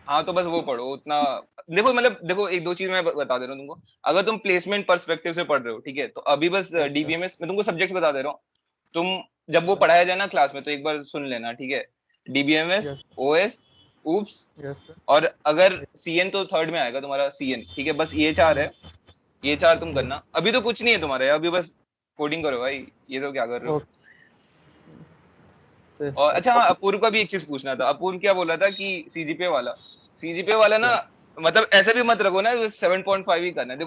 हाँ तो बस वो पढ़ो उतना। देखो मतलब देखो एक दो चीज मैं बता दे रहा हूँ तुमको। अगर तुम प्लेसमेंट पर्सपेक्टिव से पढ़ रहे हो, ठीक है, तो अभी बस डीबीएमएस मैं तुमको सब्जेक्ट बता दे रहा हूँ। तुम जब वो पढ़ाया जाए ना क्लास में तो एक बार सुन लेना, ठीक है। डीबीएमएस, ओएस, ऊप्स, और अगर सीएन तो थर्ड में आएगा तुम्हारा सीएन, ठीक है। बस ये चार है, ये चार तुम करना। अभी तो कुछ नहीं है तुम्हारे, अभी बस कोडिंग करो भाई। ये तो क्या कर रहे हो? और अच्छा हाँ, अपूर्व का भी एक चीज पूछना था। अपूर्व क्या बोला था कि सीजीपीए वाला ना, मतलब ऐसे भी मत रखो ना 7.5 ही करना है।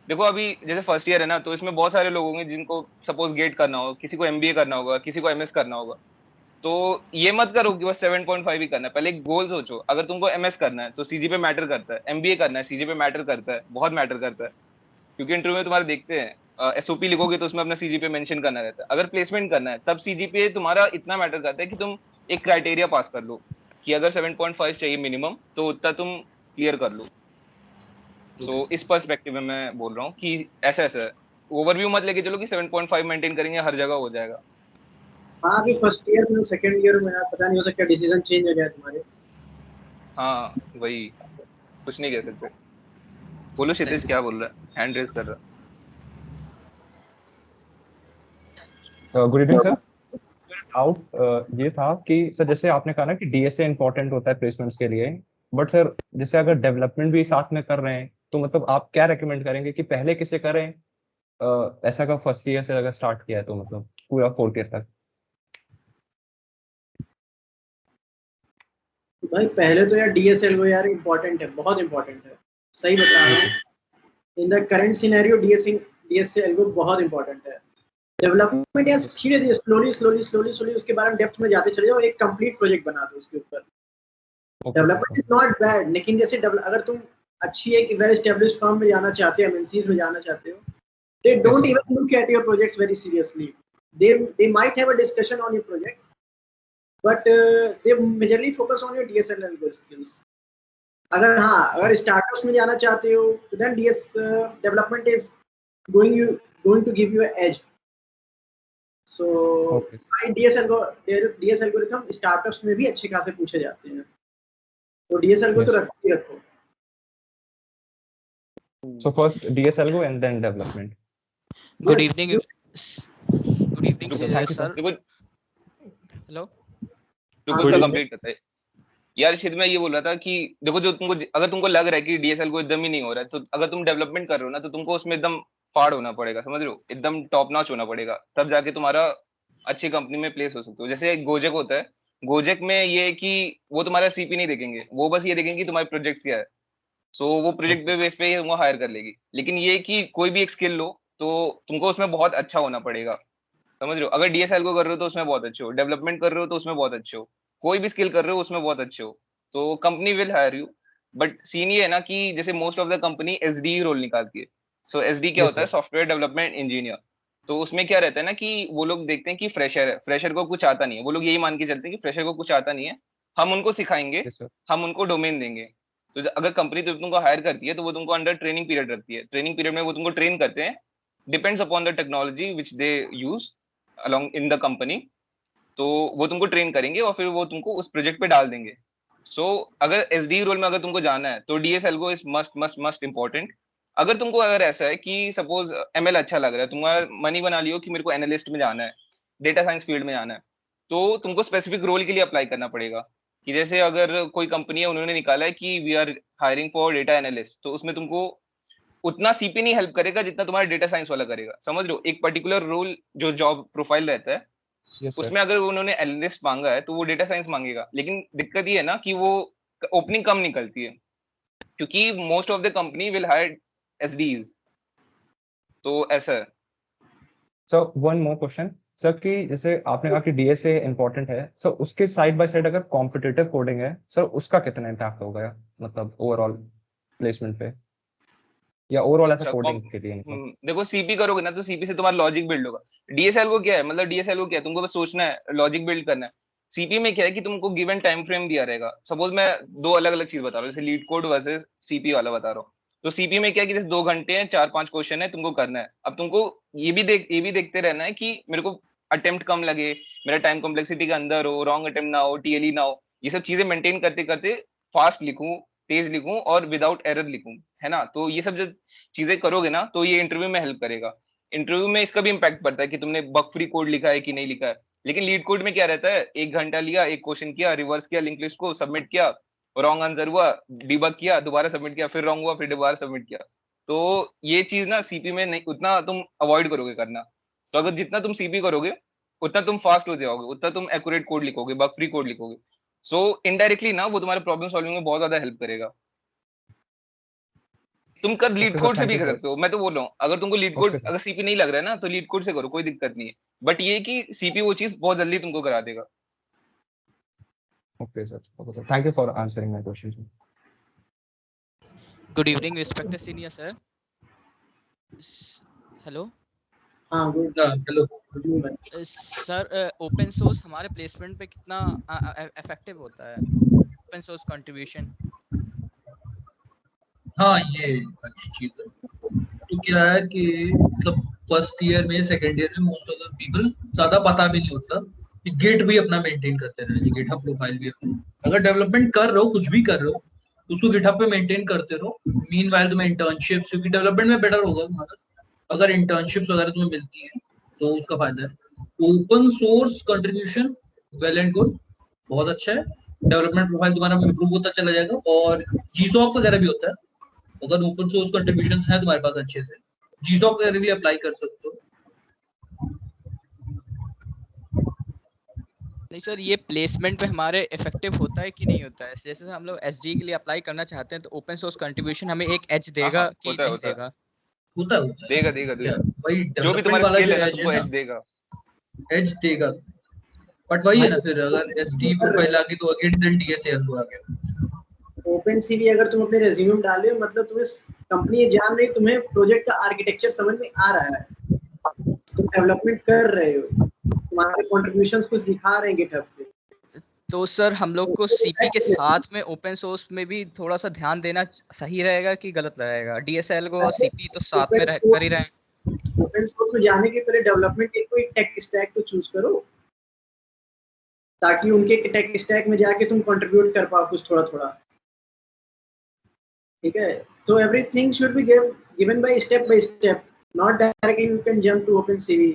देखो अभी जैसे फर्स्ट ईयर है ना, तो इसमें बहुत सारे लोग होंगे जिनको सपोज गेट करना हो, किसी को एमबीए करना होगा, किसी को एमएस करना होगा। तो ये मत करो कि बस 7.5 ही करना है। पहले एक गोल सोचो। अगर तुमको एमएस करना है तो सीजीपीए मैटर करता है, एमबीए करना है सीजीपीए मैटर करता है, बहुत मैटर करता है। क्योंकि इंटरव्यू में तुम्हारे देखते हैं एसओपी लिखोगे तो उसमें अपना सीजीपीए मेंशन करना रहता है। अगर प्लेसमेंट करना है तब सीजीपीए तुम्हारा इतना मैटर करता है कि तुम एक क्राइटेरिया पास कर लो कि अगर 7.5 चाहिए मिनिमम, तो उतना तुम क्लियर कर लो। सो इस पर्सपेक्टिव में मैं बोल रहा हूँ कि ऐसा है। ओवरव्यू मत लेके चलो कि 7.5 मेंटेन करेंगे हर जगह हो जाएगा। हाँ अभी फर्स्ट ईयर में, सेकंड ईयर में पता नहीं, हो सकता डिसीजन चेंज हो जाए तुम्हारे। हाँ वही, कुछ नहीं कह सकते। बोलो क्षितिज क्या बोल रहा है, हैंड रेज कर रहा है। Good evening sir. डाउट ये था कि सर जैसे आपने कहा ना कि डीएसए इंपॉर्टेंट होता है प्लेसमेंट्स के लिए, बट सर जैसे अगर डेवलपमेंट भी साथ में कर रहे हैं तो मतलब आप क्या रेकमेंड करेंगे कि पहले किसे करें? ऐसा का फर्स्ट ईयर से अगर स्टार्ट किया है तो मतलब पूरा फोर्थ ईयर तक। भाई पहले तो यार डीएसएल वो यार इम्पोर्टेंट है, बहुत इम्पोर्टेंट है, सही बता रहा हूँ। In the current scenario DSL वो बहुत इम्पोर्टेंट है। डेवलपमेंट यार धीरे धीरे स्लोली उसके बारे में डेप्थ में जाते चले जाओ, एक कंप्लीट प्रोजेक्ट बना दो उसके ऊपर। डेवलपमेंट इज नॉट बैड, लेकिन जैसे अगर तुम अच्छी एक वेल एस्टेब्लिश्ड फर्म में जाना चाहते हो, एमएनसीज में जाना चाहते हो, they don't even look at your projects very seriously. They might have a discussion on your project, but they majorly focus on your DSL and Go skills. अगर startups में जाना चाहते हो तो then development is going to give you an edge. So DSL algorithm startups में भी अच्छे खासे पूछे जाते हैं, तो DSL को तो रखो ही रखो। So first DSL go and then development. Good evening. Good evening, sir. Hello. तो कुछ कंप्लीट करता है यार। शिद मैं ये बोल रहा था कि देखो जो तुमको अगर तुमको लग रहा है कि डीएसएल को एकदम ही नहीं हो रहा है, तो अगर तुम डेवलपमेंट कर रहे हो ना, तो तुमको उसमें एकदम फाड़ होना पड़ेगा, समझ रहे हो, एकदम टॉप नॉच होना पड़ेगा, तब जाके तुम्हारा अच्छी कंपनी में प्लेस हो सकते हो। जैसे गोजेक होता है, गोजेक में ये कि वो तुम्हारा सीपी नहीं देखेंगे, वो बस ये देखेंगे कि तुम्हारे प्रोजेक्ट क्या है। सो वो प्रोजेक्ट बेस पे ही तुमको हायर कर लेगी। लेकिन ये कि कोई भी एक स्किल लो तो तुमको उसमें बहुत अच्छा होना पड़ेगा, समझ रहे हो। अगर डीएसएल को कर रहे हो तो उसमें बहुत अच्छे हो, डेवलपमेंट कर रहे हो तो उसमें बहुत अच्छे हो, कोई भी स्किल कर रहे हो उसमें बहुत अच्छे हो, तो company will hire you. But scene ये है ना कि जैसे most of the company SD role निकालती है। सो एसडी क्या होता है, सॉफ्टवेयर डेवलपमेंट इंजीनियर। तो उसमें क्या रहता है ना कि वो लोग देखते हैं कि फ्रेशर है, फ्रेशर को कुछ आता नहीं है, वो लोग यही मान के चलते हैं कि फ्रेशर को कुछ आता नहीं है, हम उनको सिखाएंगे, हम उनको डोमेन देंगे। तो अगर कंपनी तो तुमको हायर करती है तो वो तुमको अंडर ट्रेनिंग पीरियड रखती है। ट्रेनिंग पीरियड में वो तुमको ट्रेन करते हैं, depends upon the technology which they use along in the company. तो वो तुमको ट्रेन करेंगे और फिर वो तुमको उस प्रोजेक्ट पे डाल देंगे। सो अगर एसडी रोल में अगर तुमको जाना है तो DS algo is must must must important. अगर तुमको अगर ऐसा है कि सपोज एमएल अच्छा लग रहा है, तुम्हारा मनी बना लियो कि मेरे को एनालिस्ट में जाना है, डेटा साइंस फील्ड में जाना है, तो तुमको स्पेसिफिक रोल के लिए अप्लाई करना पड़ेगा। कि जैसे अगर कोई कंपनी है, उन्होंने निकाला है कि we are hiring for data analyst, तो उसमें तुमको उतना सीपी नहीं हेल्प करेगा जितना तुम्हारा डेटा साइंस वाला करेगा। समझ रहे हो? एक पर्टिकुलर रोल जो जॉब प्रोफाइल रहता है Yes, sir. उसमें अगर उन्होंने एनालिस्ट मांगा है तो वो डेटा साइंस मांगेगा, लेकिन दिक्कत ये है ना कि वो ओपनिंग कम निकलती है क्योंकि most of the company will hire SDEs. तो ऐसा है। Sir one more question sir, कि जैसे आपने कहा कि डीएसए इंपॉर्टेंट है सर, उसके साइड बाय साइड अगर कॉम्पिटिटिव कोडिंग है सर, उसका कितना इम्पैक्ट होगा मतलब ओवरऑल प्लेसमेंट पे या ओवरऑल ऐसा कोडिंग के लिए? देखो सीपी करोगे ना तो सीपी से तुम्हारा लॉजिक बिल्ड होगा। डीएसएल को क्या है, मतलब डीएसएल को क्या है, तुमको बस सोचना है, लॉजिक बिल्ड करना है। सीपी में क्या है कि तुमको गिवन टाइम फ्रेम दिया रहेगा। सपोज मैं दो अलग अलग चीज बता रहा हूँ, जैसे लीड कोड वर्सेस सीपी वाला बता रहा हूँ। तो सीपी में क्या है कि जैसे 2 घंटे हैं, 4-5 क्वेश्चन है, तुमको करना है। अब तुमको ये भी देखते रहना है कि मेरे को अटेम्प्ट कम लगे, मेरा टाइम कॉम्प्लेक्सिटी के अंदर हो, रॉन्ग अटेम्प्ट ना हो, टीएलई ना हो। ये सब चीजें मेंटेन करते करते फास्ट लिखूं, तेज लिखूं और विदाउट एरर लिखूं, है ना? तो ये सब जो चीजें करोगे ना तो ये इंटरव्यू में हेल्प करेगा। इंटरव्यू में इसका भी इम्पैक्ट पड़ता है कि तुमने बग फ्री कोड लिखा है कि नहीं लिखा है। लेकिन लीड कोड में क्या रहता है, 1 घंटा लिया, एक क्वेश्चन किया, रिवर्स किया लिंक लिस्ट को, सबमिट किया, रॉन्ग आंसर हुआ, डिबग किया, दोबारा सबमिट किया, फिर रॉन्ग हुआ, फिर दोबारा सबमिट किया। तो ये चीज ना सीपी में नहीं, उतना तुम अवॉइड करोगे करना। तो अगर जितना तुम सीपी करोगे उतना तुम फास्ट हो जाओगे, उतना तुम एक्यूरेट कोड लिखोगे, बग फ्री कोड लिखोगे। सो इनडायरेक्टली ना वो तुम्हारे प्रॉब्लम सॉल्विंग में बहुत ज्यादा हेल्प करेगा। तुम कर लीड कोड से भी कर सकते हो, मैं तो बोल रहा हूँ अगर तुमको लीड कोड अगर सीपी नहीं लग रहा है ना तो लीड कोड से करो, कोई दिक्कत नहीं है। बट ये कि सीपी वो चीज बहुत जल्दी तुमको करा देगा। Okay sir, thank you for answering my question. Good evening, respected senior sir. Hello. हाँ good hello sir, open source हमारे प्लेसमेंट पे कितना इफेक्टिव होता है? Open source contribution. हाँ ये अच्छी चीज है। तो क्या है कि मतलब फर्स्ट ईयर में, सेकंड ईयर में मोस्ट ऑफ द पीपल ज्यादा पता भी नहीं होता कि गिट भी अपना मेंटेन करते रहना चाहिए, गिटहब प्रोफाइल भी अपनी। अगर डेवलपमेंट कर रहे हो, कुछ भी कर रहे हो, उसको गिटहब पे मेंटेन करते रहो। मीनवाइल तुम्हें इंटर्नशिप्स, क्योंकि डेवलपमेंट में बेटर होगा तुम्हारा अगर इंटर्नशिप्स वगैरह तुम्हें मिलती हैं तो उसका फायदा है। Open source contribution well and good, बहुत अच्छा है। डेवलपमेंट प्रोफाइल तुम्हारा इंप्रूव होता चला जाएगा। और जीसॉक वगैरह भी होता है, अगर ओपन सोर्स कंट्रीब्यूशंस है तुम्हारे पास अच्छे से, जीसॉक वगैरह भी अप्लाई कर सकते हो। नहीं सर, ये प्लेसमेंट पे हमारे इफेक्टिव होता है कि नहीं होता है? जैसे हम लोग एसडी के लिए अप्लाई करना चाहते हैं तो ओपन सोर्स कंट्रीब्यूशन हमें एक एज देगा कि नहीं देगा? होता है देगा। भाई जो भी तुम्हारा स्किल है तुमको एज देगा, एज देगा। बट वही है ना, फिर अगर एसडी प्रोफाइल आ गई तो अगेन देन डीएसएल आ गया। ओपन सीवी अगर तुम अपने रेज्यूमे में डाले हो, मतलब तुम्हें कंपनी जान रही, तुम्हें प्रोजेक्ट का आर्किटेक्चर समझ में आ रहा है, तुम डेवलपमेंट कर रहे हो, तुम्हारे कंट्रीब्यूशंस कुछ दिखा रहे हैं गिटहब पे। तो सर हम लोग को सीपी के साथ में ओपन सोर्स में भी थोड़ा सा ध्यान देना सही रहेगा कि गलत रहेगा? डीएसएल को और सीपी तो साथ में कर ही रहे हैं। ओपन सोर्स में जाने के पहले डेवलपमेंट के कोई टेक स्टैक तो चूज करो, ताकि उनके टेक स्टैक में जाके तुम कंट्रीब्यूट कर पाओ कुछ थोड़ा थोड़ा। ठीक है, तो everything should be given by step, not directly you can jump to open CV,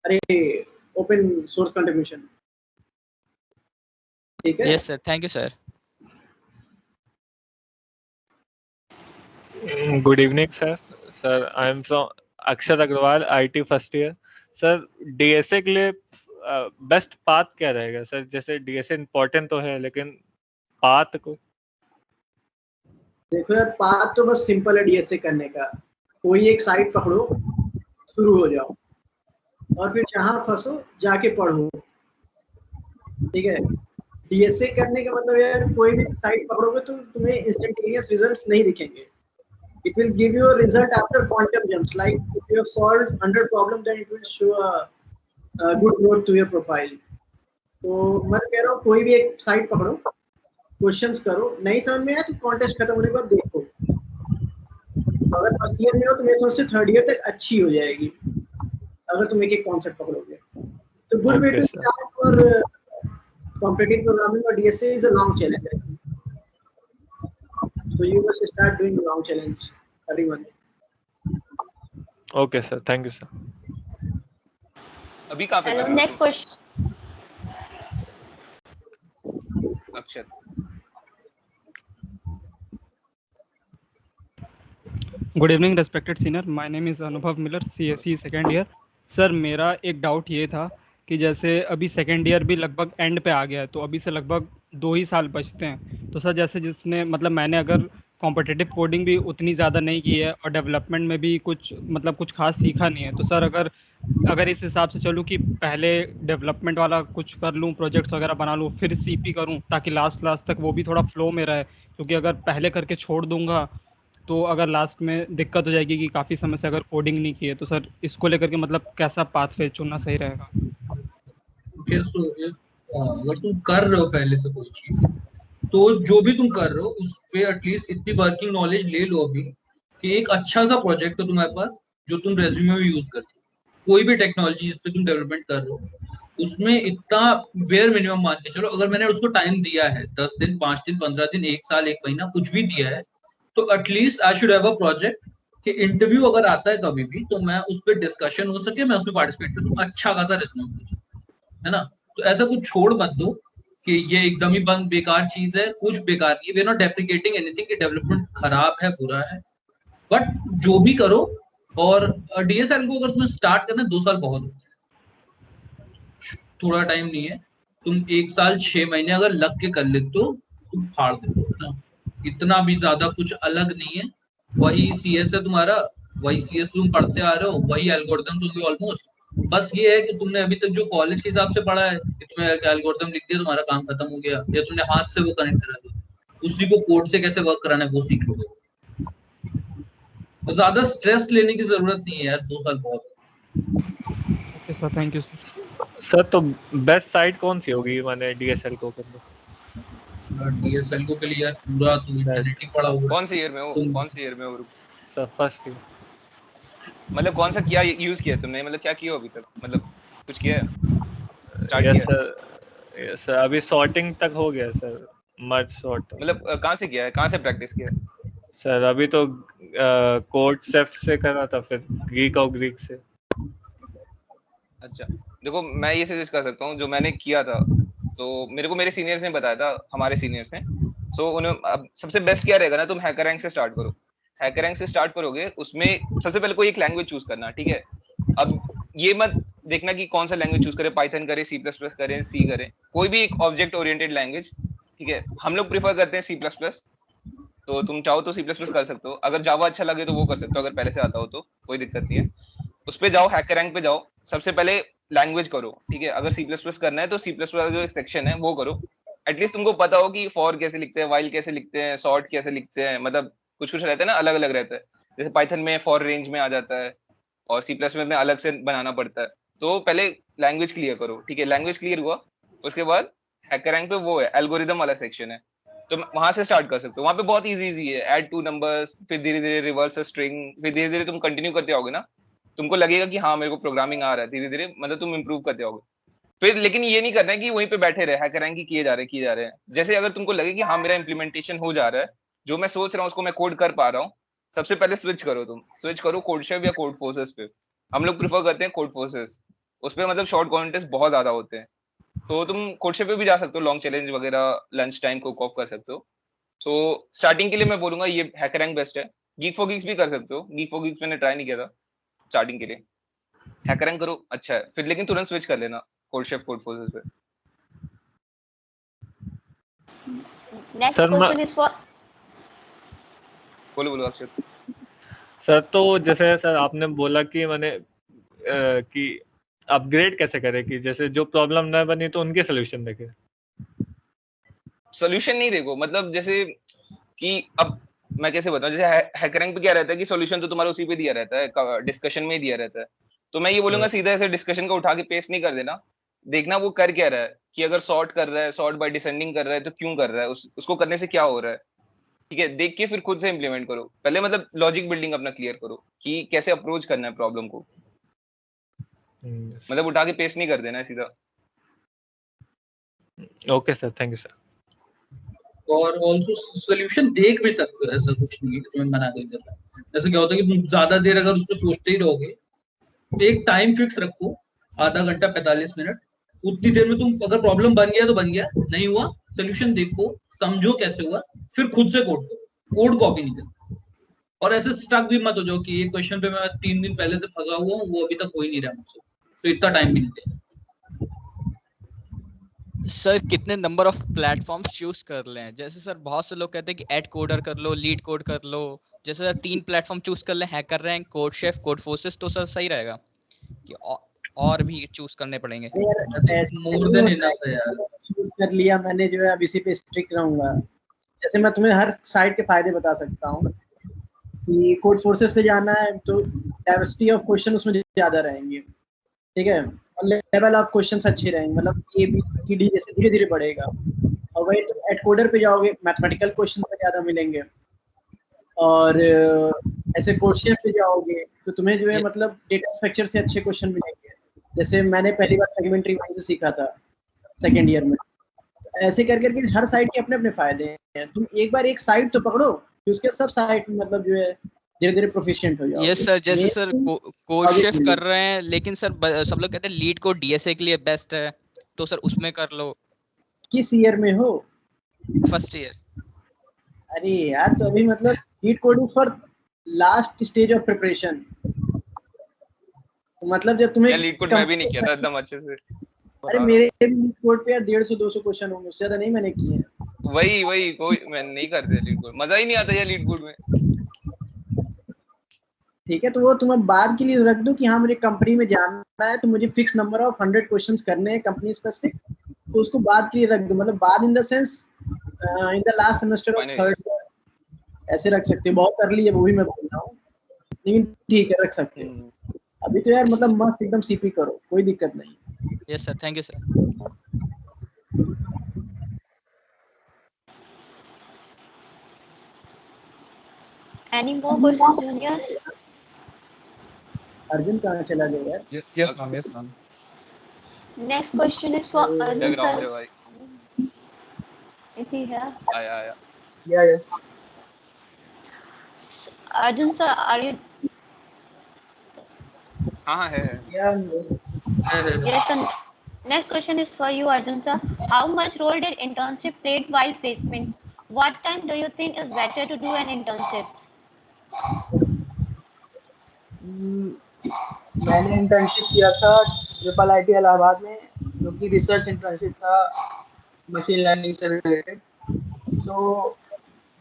अरे ओपन सोर्स कंट्रीब्यूशन। ठीक है, yes sir, thank you sir. Good evening, sir. Sir, I am from Akshat Agrawal, IT first year. Sir, DSA के लिए best path क्या रहेगा sir? जैसे DSA important तो है, लेकिन पाथ को देखो यार, पाथ तो बस सिंपल है डीएसए करने का। कोई एक साइट पकड़ो, शुरू हो जाओ, और फिर जहाँ फंसो जाके पढ़ो। ठीक है, डीएसए करने का मतलब यार कोई भी साइट पकड़ोगे तो तुम्हें इंस्टेंटेनियस रिजल्ट्स नहीं दिखेंगे। It will give you a result after quantum jumps. Like if you have solved 100 problems, then it will show a good growth to your profile. तो मैं कह रहा हूँ कोई भी एक साइट पकड़ो, क्वेश्चंस करो, नहीं समझ में आया तो कॉन्टेस्ट खत्म होने के बाद देखो। अगर फर्स्ट ईयर में हो तो मेरे समझ से थर्ड ईयर तक अच्छी हो जाएगी, अगर तुम एक एक कॉन्सेप्ट पकड़ोगे। तो good way to start for competitive programming or DSA is a long challenge. So you must start doing long challenge every month. Okay sir, thank you sir. अभी कहाँ पे कर Hello, रहे हो next तुम? question. Akshat. Good evening respected senior, my name is Anubhav Miller, CSE second year. Sir मेरा एक doubt ये था कि जैसे अभी सेकेंड ईयर भी लगभग एंड पे आ गया है, तो अभी से लगभग 2 ही साल बचते हैं। तो सर जैसे जिसने मतलब मैंने अगर कॉम्पिटिटिव कोडिंग भी उतनी ज़्यादा नहीं की है और डेवलपमेंट में भी कुछ खास सीखा नहीं है, तो सर अगर इस हिसाब से चलूँ कि पहले डेवलपमेंट वाला कुछ कर लूँ, प्रोजेक्ट्स वगैरह बना लूँ, फिर CP करूँ, ताकि लास्ट तक वो भी थोड़ा फ्लो में रहे। क्योंकि अगर पहले करके छोड़ दूंगा तो अगर लास्ट में दिक्कत हो जाएगी कि काफ़ी समय से अगर कोडिंग नहीं की है, तो सर इसको लेकर के मतलब कैसा पाथवे चुनना सही रहेगा? Okay, so अगर तुम कर रहे हो पहले से कोई चीज, तो जो भी तुम कर रहे हो उस पे एटलीस्ट इतनी वर्किंग नॉलेज ले लो अभी कि एक अच्छा सा प्रोजेक्ट है तुम्हारे पास जो तुम रेज्यूमे में यूज कर सको। कोई भी टेक्नोलॉजी जिस पे तुम डेवलपमेंट कर रहे हो उसमें इतना बेयर मिनिमम मान के चलो, अगर मैंने उसको टाइम दिया है 10 दिन, 5 दिन, 15 दिन, 1 साल, 1 महीना, कुछ भी दिया है, तो at least I should have a project कि इंटरव्यू अगर आता है कभी भी तो मैं उस पर डिस्कशन हो सके, मैं उसमें पार्टिसिपेट कर सकूं, अच्छा खासा रिस्पॉन्स हो सके, है ना। तो ऐसा कुछ छोड़ मत दो कि ये एकदम ही बंद बेकार चीज है, कुछ बेकार नहीं है। We are not deprecating anything कि डेवलपमेंट खराब है, बुरा है, बट जो भी करो। और DSL को अगर तुम्हें स्टार्ट करना है 2 साल बहुत होते हैं, थोड़ा टाइम नहीं है। तुम 1 साल 6 महीने अगर लग के कर लेते हो तुम फाड़ देते हो ना, इतना भी ज्यादा कुछ अलग नहीं है। वही CS है तुम्हारा, वही CS तुम पढ़ते आ रहे हो, वही एल्गोरिथम्स होंगे ऑलमोस्ट। बस ये है कि तुमने अभी तक जो कॉलेज के हिसाब से पढ़ा है कि तुम्हें एल्गोरिथम लिख दिया तुम्हारा काम खत्म हो गया, या तुमने हाथ से वो कनेक्ट करा दिया, उसी को कोड से कैसे वर्क कराना है वो सीख लो। तो ज्यादा स्ट्रेस लेने की जरूरत नहीं है यार, 2 साल बहुत है। Okay sir, thank you sir. Sir तो बेस्ट साइट कौन सी होगी माने DSL को करने? DSL को के लिए यार पूरा तुम इंटरनेट ही पढ़ा हुआ। कौन सी ईयर में हो? कौन सी ईयर में हो? Sir first year. मतलब कौन सा क्या यूज किया तुमने, मतलब क्या किया अभी तक, मतलब कुछ किया है? स्टार्ट यस किया? सर, यस सर, अभी सॉर्टिंग तक हो गया सर, मर्ज सॉर्ट। मतलब कहाँ से किया है, कहाँ से प्रैक्टिस किया है? सर अभी तो कोड सेफ से करा था, फिर गीक और ग्रीक से। अच्छा देखो, मैं ये सजेस्ट कर सकता हूँ जो मैंने किया था, तो मेरे को मेरे सीनियर्स ने बताया था, हमारे सीनियर्स ने। सो उन्हें अब सबसे बेस्ट क्या रहेगा ना, तुम हैकर रैंक से स्टार्ट करो। हैकर रैंक से स्टार्ट करोगे, उसमें सबसे पहले कोई एक लैंग्वेज चूज करना, ठीक है। अब ये मत देखना कि कौन सा लैंग्वेज चूज करे, पाइथन करे, C++ करें, सी करें, कोई भी एक ऑब्जेक्ट ओरिएंटेड लैंग्वेज, ठीक है। हम लोग प्रीफर करते हैं C++, तो तुम चाहो तो C++ कर सकते हो। अगर जावा अच्छा लगे तो वो कर सकते हो, अगर पहले से आता हो तो कोई दिक्कत नहीं है। उस पे जाओ, हैकर रैंक पे जाओ, सबसे पहले लैंग्वेज करो, ठीक है। अगर C++ करना है तो C++ वाला जो एक सेक्शन है वो करो। एटलीस्ट तुमको पता हो कि फॉर कैसे लिखते हैं, वाइल कैसे लिखते हैं, सॉर्ट कैसे लिखते हैं, मतलब कुछ कुछ रहता है ना, अलग अलग रहता है। जैसे पाइथन में फॉर रेंज में आ जाता है और C++ में अलग से बनाना पड़ता है। तो पहले लैंग्वेज क्लियर करो, ठीक है। लैंग्वेज क्लियर हुआ, उसके बाद हैकर रैंक पे वो है एल्गोरिदम वाला सेक्शन है, तो वहां से स्टार्ट कर सकते हो। वहां पे बहुत इजी है, ऐड 2 नंबर्स, फिर धीरे धीरे रिवर्स स्ट्रिंग, फिर धीरे धीरे तुम कंटिन्यू करते आओगे ना, तुमको लगेगा कि हाँ मेरे को प्रोग्रामिंग आ रहा है, धीरे धीरे मतलब तुम इंप्रूव करते आओगे। फिर लेकिन ये नहीं करना है कि वहीं पे बैठे रहे, हैकर रैंक ही किए जा रहे हैं। जैसे अगर तुमको लगे कि हाँ मेरा इंप्लीमेंटेशन हो जा रहा है, जो मैं सोच रहा हूँ उसको मैं कोड कर पा रहा हूँ, सबसे पहले स्विच करो, तुम स्विच करो कोडशेफ या कोड फोर्सेस पे। हम लोग प्रीफर करते हैं कोड फोर्सेस, उस पे मतलब शॉर्ट कॉन्टेस्ट बहुत ज्यादा होते हैं। तो तुम कोडशेफ पे भी जा सकते हो, लॉन्ग चैलेंज वगैरह लंच टाइम को कॉप कर सकते हो। सो स्टार्टिंग के लिए मैं बोलूंगा ये हैकर रैंक बेस्ट है। गीक फॉर गीक्स भी कर सकते हो, गीक फॉर गीक्स मैंने ट्राई नहीं किया था स्टार्टिंग के लिए। हैकर रैंक करो, अच्छा है, फिर लेकिन तुरंत स्विच कर लेना कोडशेफ कोड फोर्सेस पे। Next sir question is for बोलो अक्षत। सर तो जैसे सर आपने बोला कि मैंने कि अपग्रेड कैसे करें, कि जैसे जो प्रॉब्लम न बनी तो उनके सोल्यूशन देखे। सोल्यूशन नहीं देखो, मतलब जैसे कि अब मैं कैसे बताऊं, जैसे हैकर रैंक पे क्या रहता है कि सोल्यूशन तो तुम्हारा उसी पे दिया रहता है, डिस्कशन में ही दिया रहता है। तो मैं ये बोलूंगा सीधा ऐसे डिस्कशन को उठा के पेस्ट नहीं कर देना, देखना वो कर क्या रहा है, कि अगर सॉर्ट कर रहा है, सॉर्ट बाय डिसेंडिंग कर रहा है तो क्यों कर रहा है, उसको करने से क्या हो रहा है, ठीक है। देख के फिर खुद से इंप्लीमेंट करो, पहले मतलब लॉजिक बिल्डिंग अपना क्लियर करो कि कैसे अप्रोच करना है प्रॉब्लम को, मतलब उठा के पेस्ट नहीं कर देना है सीधा। Okay sir, thank you sir. और ऑल्सो सोल्यूशन देख भी सकते हो, ऐसा कुछ नहीं है कि तुम्हें मना नहीं कर रहा। जैसे क्या होता है कि तुम ज्यादा देर अगर उस पर सोचते ही रहोगे, एक टाइम फिक्स रखो, आधा घंटा 45 मिनट, उतनी देर में तुम अगर प्रॉब्लम बन गया तो बन गया, नहीं हुआ सोल्यूशन देखो, समझो कैसे हुआ, फिर खुद से कोड करो, कोड कॉपी नहीं करना। और ऐसे स्टक भी मत हो जाओ कि ये क्वेश्चन पे मैं 3 दिन पहले से फंसा हुआ हूँ, वो अभी तक हो ही नहीं रहा मुझसे, तो इतना टाइम भी नहीं देना। सर कितने नंबर ऑफ प्लेटफॉर्म्स चूज कर लें? जैसे सर बहुत से लोग कहते हैं कि एड कोडर कर लो, लीड कोड कर लो। जैसे सर 3 प्लेटफॉर्म चूज कर लें, hacker rank, code chef, code forces, तो सर सही रहेगा कि और भी चूज करने पड़ेंगे? मोर देन इनफ है यार, चूज कर लिया मैंने जो है, अब इसी पे स्ट्रिक्ट रहूंगा। जैसे मैं तुम्हें हर साइड के फायदे बता सकता हूँ कि कोड फोर्सेस पे जाना है तो डाइवर्सिटी ऑफ क्वेश्चन उसमें ज्यादा रहेंगे, ठीक है, और लेवल ऑफ क्वेश्चंस अच्छे रहेंगे, मतलब ए बी सी डी जैसे धीरे धीरे बढ़ेगा। और वही तुम एड कोडर पे जाओगे, मैथमेटिकल क्वेश्चन पे ज्यादा मिलेंगे, और ऐसे क्वेश्चन पे जाओगे तो तुम्हें जो है मतलब डेटा स्ट्रक्चर से अच्छे क्वेश्चन मिलेंगे। जैसे मैंने पहली बार सेगमेंटरी वहीं से सीखा था सेकेंड ईयर में। तो ऐसे कर करके हर साइड के अपने अपने फायदे हैं। तुम एक बार एक साइड तो पकड़ो, उसके सब साइड मतलब जो है धीरे धीरे प्रोफिशिएंट हो जाओगे। यस सर, जैसे सर कोड शेफ कर रहे हैं, लेकिन सर सब लोग कहते हैं लीड कोड डीएसए के लिए बेस्ट है, तो सर उसमें कर लो। किस ईयर में हो? First year. अरे यार, तो अभी मतलब leet code is for last stage of preparation. तो मतलब जब तुम्हें लीड कोड मैं भी नहीं किया था एकदम अच्छे से। अरे मेरे लीड कोड पे यार 150-200 क्वेश्चन होंगे, उससे ज्यादा नहीं मैंने किए। वही कोई मैं नहीं करते लीड कोड, मजा ही नहीं आता यार लीड कोड में। ठीक है, तो वो तुम अब बाद के लिए रख दो कि हाँ मुझे कंपनी में जाना है तो मुझे फिक्स नंबर ऑफ 100 क्वेश्चंस करने हैं कंपनी स्पेसिफिक, तो उसको बाद के लिए रख दो। मतलब बाद in the sense in the last semester of third, ऐसे रख सकते हो। बहुत अर्ली है वो भी मैं बोल रहा हूँ, लेकिन ठीक है रख सकते हो। अभी तो यार मतलब मस्त एकदम सीपी करो, कोई दिक्कत नहीं। Yes sir, thank you sir. Any more questions, juniors? Arjun कहाँ चला गया यार? Yes ma'am, yes ma'am. Next question is for Arjun ground है sir. भाई। Is he here? आया। Yeah. Arjun sir, are you? हाँ है। Yes sir. Next question is for you, Arjun sir. How much role did internship played while placements? What time do you think is better to do an internship? मैंने internship किया था IIIT Allahabad में, जो कि research internship था machine learning से related. तो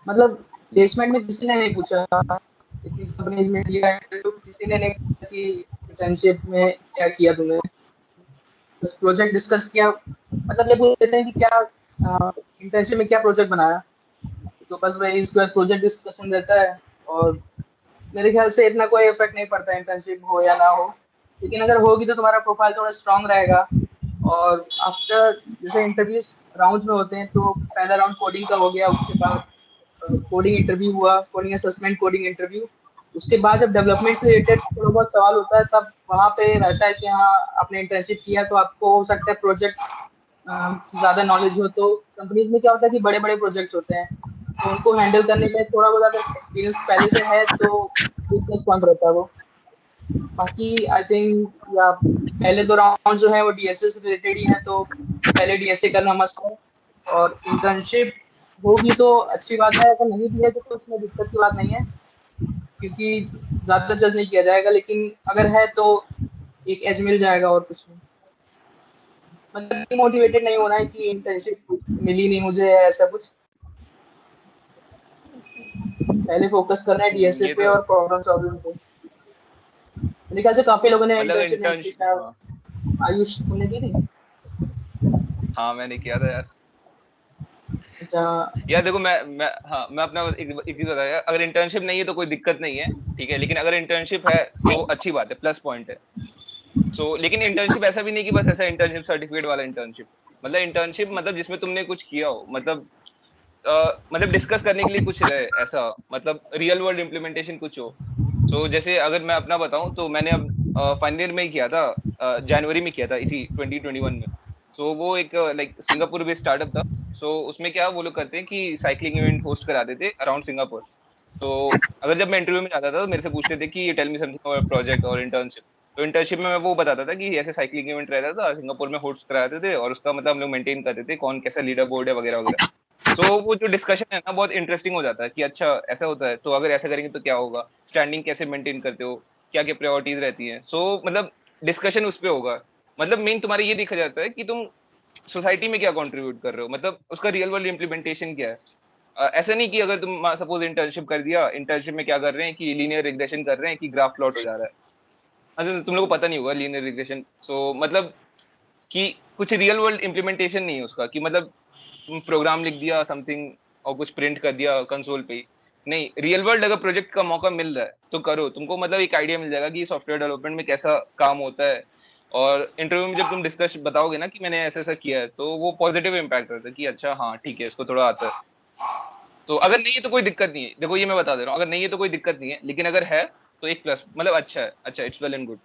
मतलब प्लेसमेंट में किसी ने नहीं पूछा कितनी कंपनीज में किया इंटरव्यू, किसी ने नहीं पूछा कि इंटर्नशिप में क्या किया तुमने, प्रोजेक्ट डिस्कस किया। मतलब ये पूछते हैं कि क्या इंटर्नशिप में क्या प्रोजेक्ट बनाया, तो बस वही इसके बाद प्रोजेक्ट डिस्कशन रहता है। और मेरे ख्याल से इतना कोई इफेक्ट नहीं पड़ता इंटर्नशिप हो या ना हो, लेकिन अगर होगी तो तुम्हारा प्रोफाइल थोड़ा स्ट्रांग रहेगा। और आफ्टर जैसे इंटरव्यूज राउंड्स में होते हैं, तो पहला राउंड कोडिंग का हो गया, उसके बाद कोडिंग इंटरव्यू हुआ, कोडिंग असेसमेंट, कोडिंग इंटरव्यू। उसके बाद जब डेवलपमेंट से रिलेटेड थोड़ा बहुत सवाल होता है, तब वहाँ पे रहता है कि हाँ आपने इंटर्नशिप किया तो आपको हो सकता है प्रोजेक्ट ज़्यादा नॉलेज हो। तो कंपनीज में क्या होता है कि बड़े बड़े प्रोजेक्ट्स होते हैं, तो उनको हैंडल करने में थोड़ा बहुत अगर एक्सपीरियंस पहले से है तो प्लस पॉइंट रहता है वो। बाकी आई थिंक या पहले दो राउंड जो है वो डीएसए से रिलेटेड ही है, तो पहले डीएसए करना मस्त है। और इंटर्नशिप होगी तो अच्छी बात है, अगर नहीं भी है तो उसमें दिक्कत की बात नहीं है, क्योंकि ज़्यादा जज नहीं किया जाएगा। लेकिन अगर है तो एक एज मिल जाएगा और कुछ नहीं। मतलब मोटिवेटेड नहीं होना है कि इंटर्नशिप मिली नहीं मुझे, ऐसा कुछ। पहले फोकस करना है डीएसए पे और प्रॉब्लम सॉल्विंग पे। मेरे ख्याल से काफी लोगों ने इंटर्नशिप आयुष तुमने की थी? हाँ मैंने किया था यार। यार देखो मैं अपना एक चीज बताया, अगर इंटर्नशिप नहीं है तो कोई दिक्कत नहीं है, ठीक है, लेकिन अगर इंटर्नशिप है तो अच्छी बात है, प्लस पॉइंट है। लेकिन इंटर्नशिप ऐसा भी नहीं कि बस ऐसा इंटर्नशिप सर्टिफिकेट वाला इंटर्नशिप, मतलब इंटर्नशिप मतलब जिसमें तुमने कुछ किया हो, मतलब डिस्कस करने के लिए कुछ रहे, ऐसा मतलब रियल वर्ल्ड इम्प्लीमेंटेशन कुछ हो। तो जैसे अगर मैं अपना बताऊं तो मैंने अब फाइनल ईयर में ही किया था, जनवरी में किया था इसी 2021 में। सो वो एक लाइक सिंगापुर बेस्ड स्टार्टअप था। सो उसमें क्या वो लोग करते हैं कि साइकिलिंग इवेंट होस्ट कराते थे अराउंड सिंगापुर। तो अगर जब मैं इंटरव्यू में जाता था तो मेरे से पूछते थे कि tell me something about project और इंटर्नशिप। तो इंटर्नशिप में मैं वो बताता था कि ऐसे साइकिलिंग इवेंट रहता था सिंगापुर में, होस्ट कराते थे और उसका मतलब हम लोग मेंटेन करते थे कौन कैसा लीडर बोर्ड है वगैरह वगैरह। सो वो जो डिस्कशन है ना बहुत इंटरेस्टिंग हो जाता है कि अच्छा ऐसा होता है तो अगर ऐसा करेंगे तो क्या होगा, स्टैंडिंग कैसे मेंटेन करते हो, क्या क्या प्रायोरिटीज रहती हैं। सो मतलब डिस्कशन उस पर होगा। मतलब मेन तुम्हारा ये देखा जाता है कि तुम सोसाइटी में क्या कंट्रीब्यूट कर रहे हो, मतलब उसका रियल वर्ल्ड इम्प्लीमेंटेशन क्या है। ऐसा नहीं कि अगर तुम सपोज इंटर्नशिप कर दिया, इंटर्नशिप में क्या कर रहे हैं कि लीनियर रिग्रेशन कर रहे हैं कि ग्राफ प्लॉट हो जा रहा है, अच्छा तुम लोगों को पता नहीं होगा लीनियर रिग्रेशन। सो मतलब कि कुछ रियल वर्ल्ड इम्प्लीमेंटेशन नहीं है उसका, कि मतलब प्रोग्राम लिख दिया समथिंग और कुछ प्रिंट कर दिया कंसोल पे। नहीं, रियल वर्ल्ड अगर प्रोजेक्ट का मौका मिल रहा है तो करो, तुमको मतलब एक आइडिया मिल जाएगा कि सॉफ्टवेयर डेवलपमेंट में कैसा काम होता है। और इंटरव्यू में जब तुम डिस्कस बताओगे ना कि मैंने ऐसा ऐसा किया है तो वो पॉजिटिव इम्पैक्ट रहता है कि अच्छा हाँ ठीक है इसको थोड़ा आता है। तो अगर नहीं है तो कोई दिक्कत नहीं है, देखो ये मैं बता दे रहा हूँ, अगर नहीं है तो कोई दिक्कत नहीं है, लेकिन अगर है तो एक प्लस, मतलब अच्छा है, अच्छा इट्स वेल एंड गुड।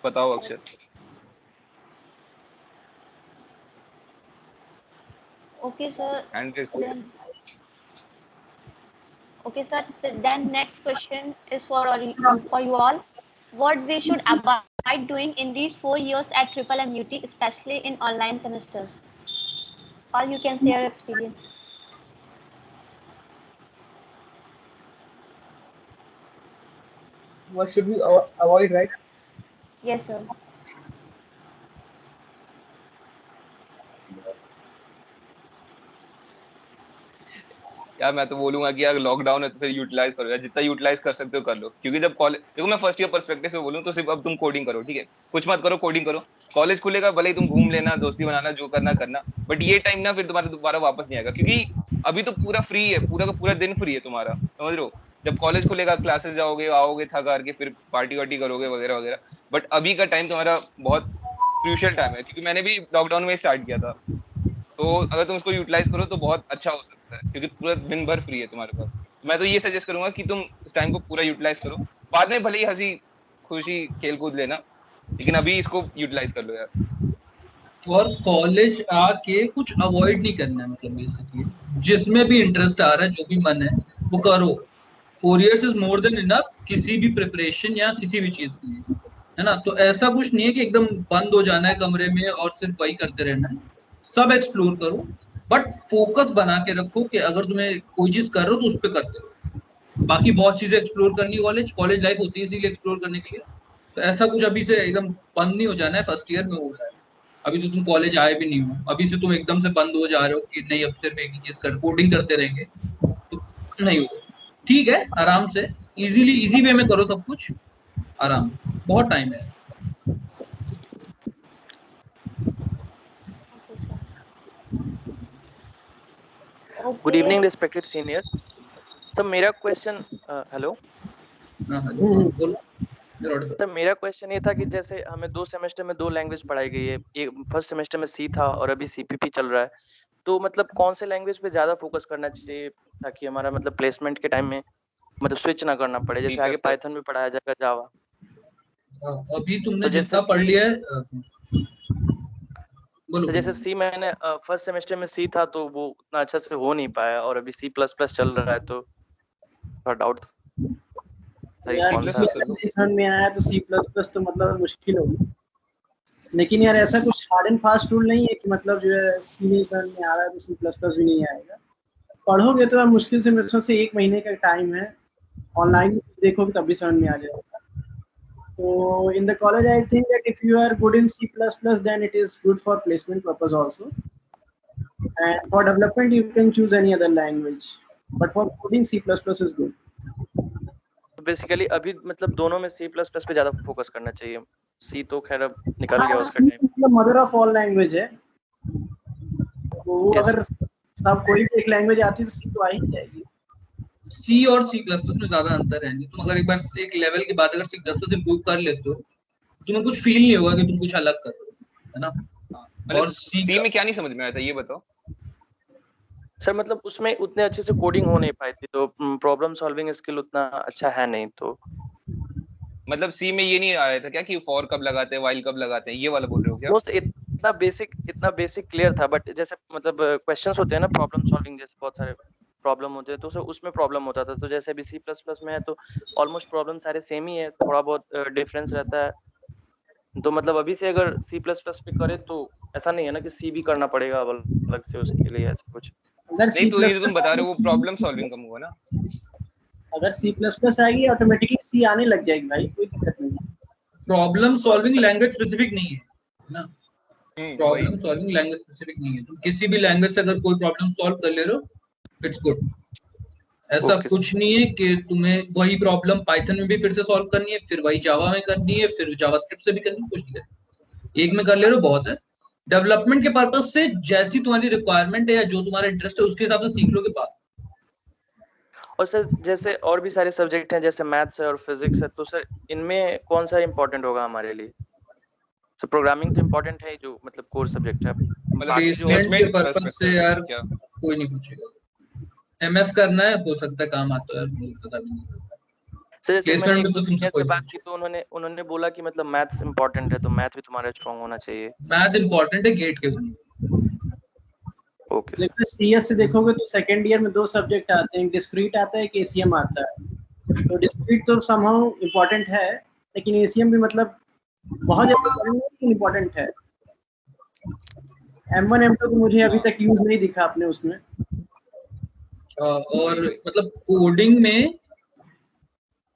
बताओ Akshar. Okay, sir. Hand raise Then, okay, sir. So then next question is for you all. What we should avoid doing in these 4 years at Triple MUT, especially in online semesters? Or you can share your experience. What should we avoid, right? Yes, sir. यार मैं तो बोलूंगा कि अगर lockdown है तो फिर utilise करो यार, जितना यूटिलाइज कर सकते हो कर लो। क्योंकि जब कॉलेज, देखो मैं फर्स्ट ईयर पर्सपेक्टिव से बोलूं तो सिर्फ अब तुम कोडिंग करो, ठीक है, कुछ मत करो, कोडिंग करो। कॉलेज खुलेगा भले ही तुम घूम लेना, दोस्ती बनाना, जो करना करना, बट ये टाइम ना फिर तुम्हारा दोबारा वापस नहीं आएगा। क्योंकि अभी तो पूरा फ्री है, पूरा का पूरा दिन फ्री है तुम्हारा, समझ रहे हो। जब कॉलेज खुलेगा क्लासेस जाओगे, आओगे थक हार के, फिर पार्टी वार्टी करोगे वगैरह वगैरह। बट अभी का टाइम तुम्हारा बहुत क्रूशियल टाइम है, क्योंकि मैंने भी लॉकडाउन में स्टार्ट किया था। तो अगर तुम उसको यूटिलाइज करो तो बहुत अच्छा हो सकता है, क्योंकि पूरा दिन भर फ्री है तुम्हारे पास। मैं तो ये सजेस्ट करूंगा कि तुम इस टाइम को पूरा यूटिलाइज करो, बाद में भले ही हंसी खुशी खेल कूद लेना, लेकिन अभी इसको यूटिलाइज कर लो यार। और कॉलेज आके कुछ अवॉइड नहीं करना है, मतलब बेसिकली जिसमें भी इंटरेस्ट आ रहा है, जो भी मन है वो करो। 4 years is more than enough किसी भी प्रिपरेशन या किसी भी चीज के लिए, है ना। तो ऐसा कुछ नहीं है कि एकदम बंद हो जाना है कमरे में और सिर्फ वही करते रहना है। सब एक्सप्लोर करो, बट फोकस बना के रखो कि अगर तुम्हें कोई चीज कर रहे हो तो उस पर करते रहो। बाकी बहुत चीजें एक्सप्लोर करनी, कॉलेज लाइफ होती है इसीलिए एक्सप्लोर करने के लिए। तो ऐसा कुछ अभी से एकदम बंद नहीं हो जाना है, फर्स्ट ईयर में हो रहा है। अभी तो तुम कॉलेज आए भी नहीं हो, अभी से तुम एकदम से बंद हो जा रहे हो कि नहीं अब सिर्फ एक ही चीज कर कोडिंग करते रहेंगे, तो नहीं होगा। ठीक है, आराम से इजी वे में करो सब कुछ, आराम, बहुत टाइम है। Good evening, respected seniors. So मेरा क्वेश्चन हेलो तो मेरा क्वेश्चन ये था कि जैसे हमें 2 सेमेस्टर में 2 लैंग्वेज पढ़ाई गई है, एक फर्स्ट सेमेस्टर में सी था और अभी सीपीपी चल रहा है, तो मतलब कौन से लैंग्वेज पे ज्यादा फोकस करना चाहिए ताकि हमारा मतलब प्लेसमेंट के टाइम में मतलब स्विच ना करना पड़े, जैसे आगे पाइथन भी पढ़ाया जाएगा, जावा। अभी तुमने तो जितना पढ़ लिया है तो जैसे सी मैंने फर्स्ट सेमेस्टर में सी था तो वो उतना अच्छा से हो नहीं पाया, और अभी सी प्लस प्लस चल रहा है तो थोड़ा डाउट समझ में आया। तो सी प्लस प्लस तो मतलब मुश्किल होगी, लेकिन यार ऐसा कुछ हार्ड एंड फास्ट रूल नहीं है कि मतलब जो है सी नहीं समझ में आ रहा है तो सी प्लस प्लस भी नहीं आएगा। पढ़ोगे तो मुश्किल से मेरे से 1 महीने का टाइम है, ऑनलाइन देखोगे तब भी समझ में आ जाएगा। So in the college, I think that if you are good in C++, then it is good for placement purpose also. And for development, you can choose any other language. But for coding, C++ is good. Basically अभी मतलब दोनों में C++ पे ज्यादा focus करना चाहिए। C तो खैर अब निकल गया उसका टाइम। मतलब मदर ऑफ ऑल लैंग्वेज है, तो अगर सब कोई एक लैंग्वेज आती है तो C तो आ ही जाएगी। सी और सी प्लस प्लस में ज्यादा अंतर है नहीं। तुम अगर एक बार एक लेवल के बाद अगर सी प्लस प्लस इंप्रूव कर लेते हो तुम्हें कुछ फील नहीं होगा कि तुम कुछ अलग कर रहे हो, है ना। और सी में क्या नहीं समझ में आया था ये बताओ सर। मतलब उसमें उतने अच्छे से कोडिंग हो नहीं पाई थी, तो प्रॉब्लम सॉल्विंग स्किल उतना अच्छा है नहीं, तो मतलब सी में ये नहीं आया था क्या कि फॉर कब लगाते हैं, व्हाइल कब लगाते हैं, ये वाला बोल रहे हो क्या? वो इतना बेसिक क्लियर था, बट जैसे मतलब क्वेश्चंस होते हैं ना प्रॉब्लम सॉल्विंग, जैसे बहुत सारे प्रॉब्लम होते हैं तो उसमें प्रॉब्लम होता था। तो जैसे अभी C++ में है तो ऑलमोस्ट प्रॉब्लम सारे सेम ही है, थोड़ा बहुत डिफरेंस रहता है। तो मतलब अभी से अगर C++ पे करे तो ऐसा नहीं है ना कि C भी करना पड़ेगा अब अलग से उसके लिए, ऐसा कुछ नहीं तो ये तुम बता रहे हो वो प्रॉब्लम सॉल्विंग कम हुआ ना। अगर C++ आएगी ऑटोमेटिकली C आने लग जाएगी भाई, कोई दिक्कत नहीं है। प्रॉब्लम सॉल्विंग लैंग्वेज स्पेसिफिक नहीं है ना, प्रॉब्लम सॉल्विंग लैंग्वेज स्पेसिफिक नहीं है। तुम किसी भी लैंग्वेज से अगर कोई प्रॉब्लम सॉल्व कर ले रहे हो, इट्स गुड। ऐसा कुछ नहीं है कि तुम्हें वही प्रॉब्लम पाइथन में भी फिर से सॉल्व करनी है, फिर वही जावा में करनी है, फिर जावास्क्रिप्ट से भी करनी है, कुछ नहीं करनी, एक में कर ले रहे हो बहुत है। डेवलपमेंट के पर्पज से जैसी तुम्हारी रिक्वायरमेंट है या जो तुम्हारा इंटरेस्ट है उसके हिसाब से सीख लोगे बात। और सर जैसे और भी सारे सब्जेक्ट हैं, जैसे मैथ्स है और फिजिक्स है, तो सर इनमें कौन सा इम्पोर्टेंट होगा हमारे लिए? सर प्रोग्रामिंग तो इम्पोर्टेंट है, जो मतलब कोर सब्जेक्ट है। प्लेसमेंट के पर्पज से यार कोई नहीं पूछेगा। एमएस करना है, हो सकता है काम आता है यार, मुझे पता भी नहीं। सर जैसे मैंने प्लेसमेंट में एक तो दो तुमसे सीनियर कोई से बात की तो उन्होंने बोला कि मतलब मैथ्स इम्पोर्टेंट है, तो मैथ भी तुम्हारा स्ट्रांग होना चाहिए। मैथ इम्पोर्टेंट है गेट के लिए। Okay sir. CS से देखोगे तो सेकंड ईयर में 2 सब्जेक्ट आते हैं, डिस्क्रीट आता है, एक ACM आता है। तो डिस्क्रीट तो समहाउ इम्पोर्टेंट है, लेकिन ACM भी मतलब बहुत ज्यादा इम्पोर्टेंट है। M1 M2 तो मुझे अभी तक यूज नहीं दिखा आपने उसमें। और मतलब कोडिंग में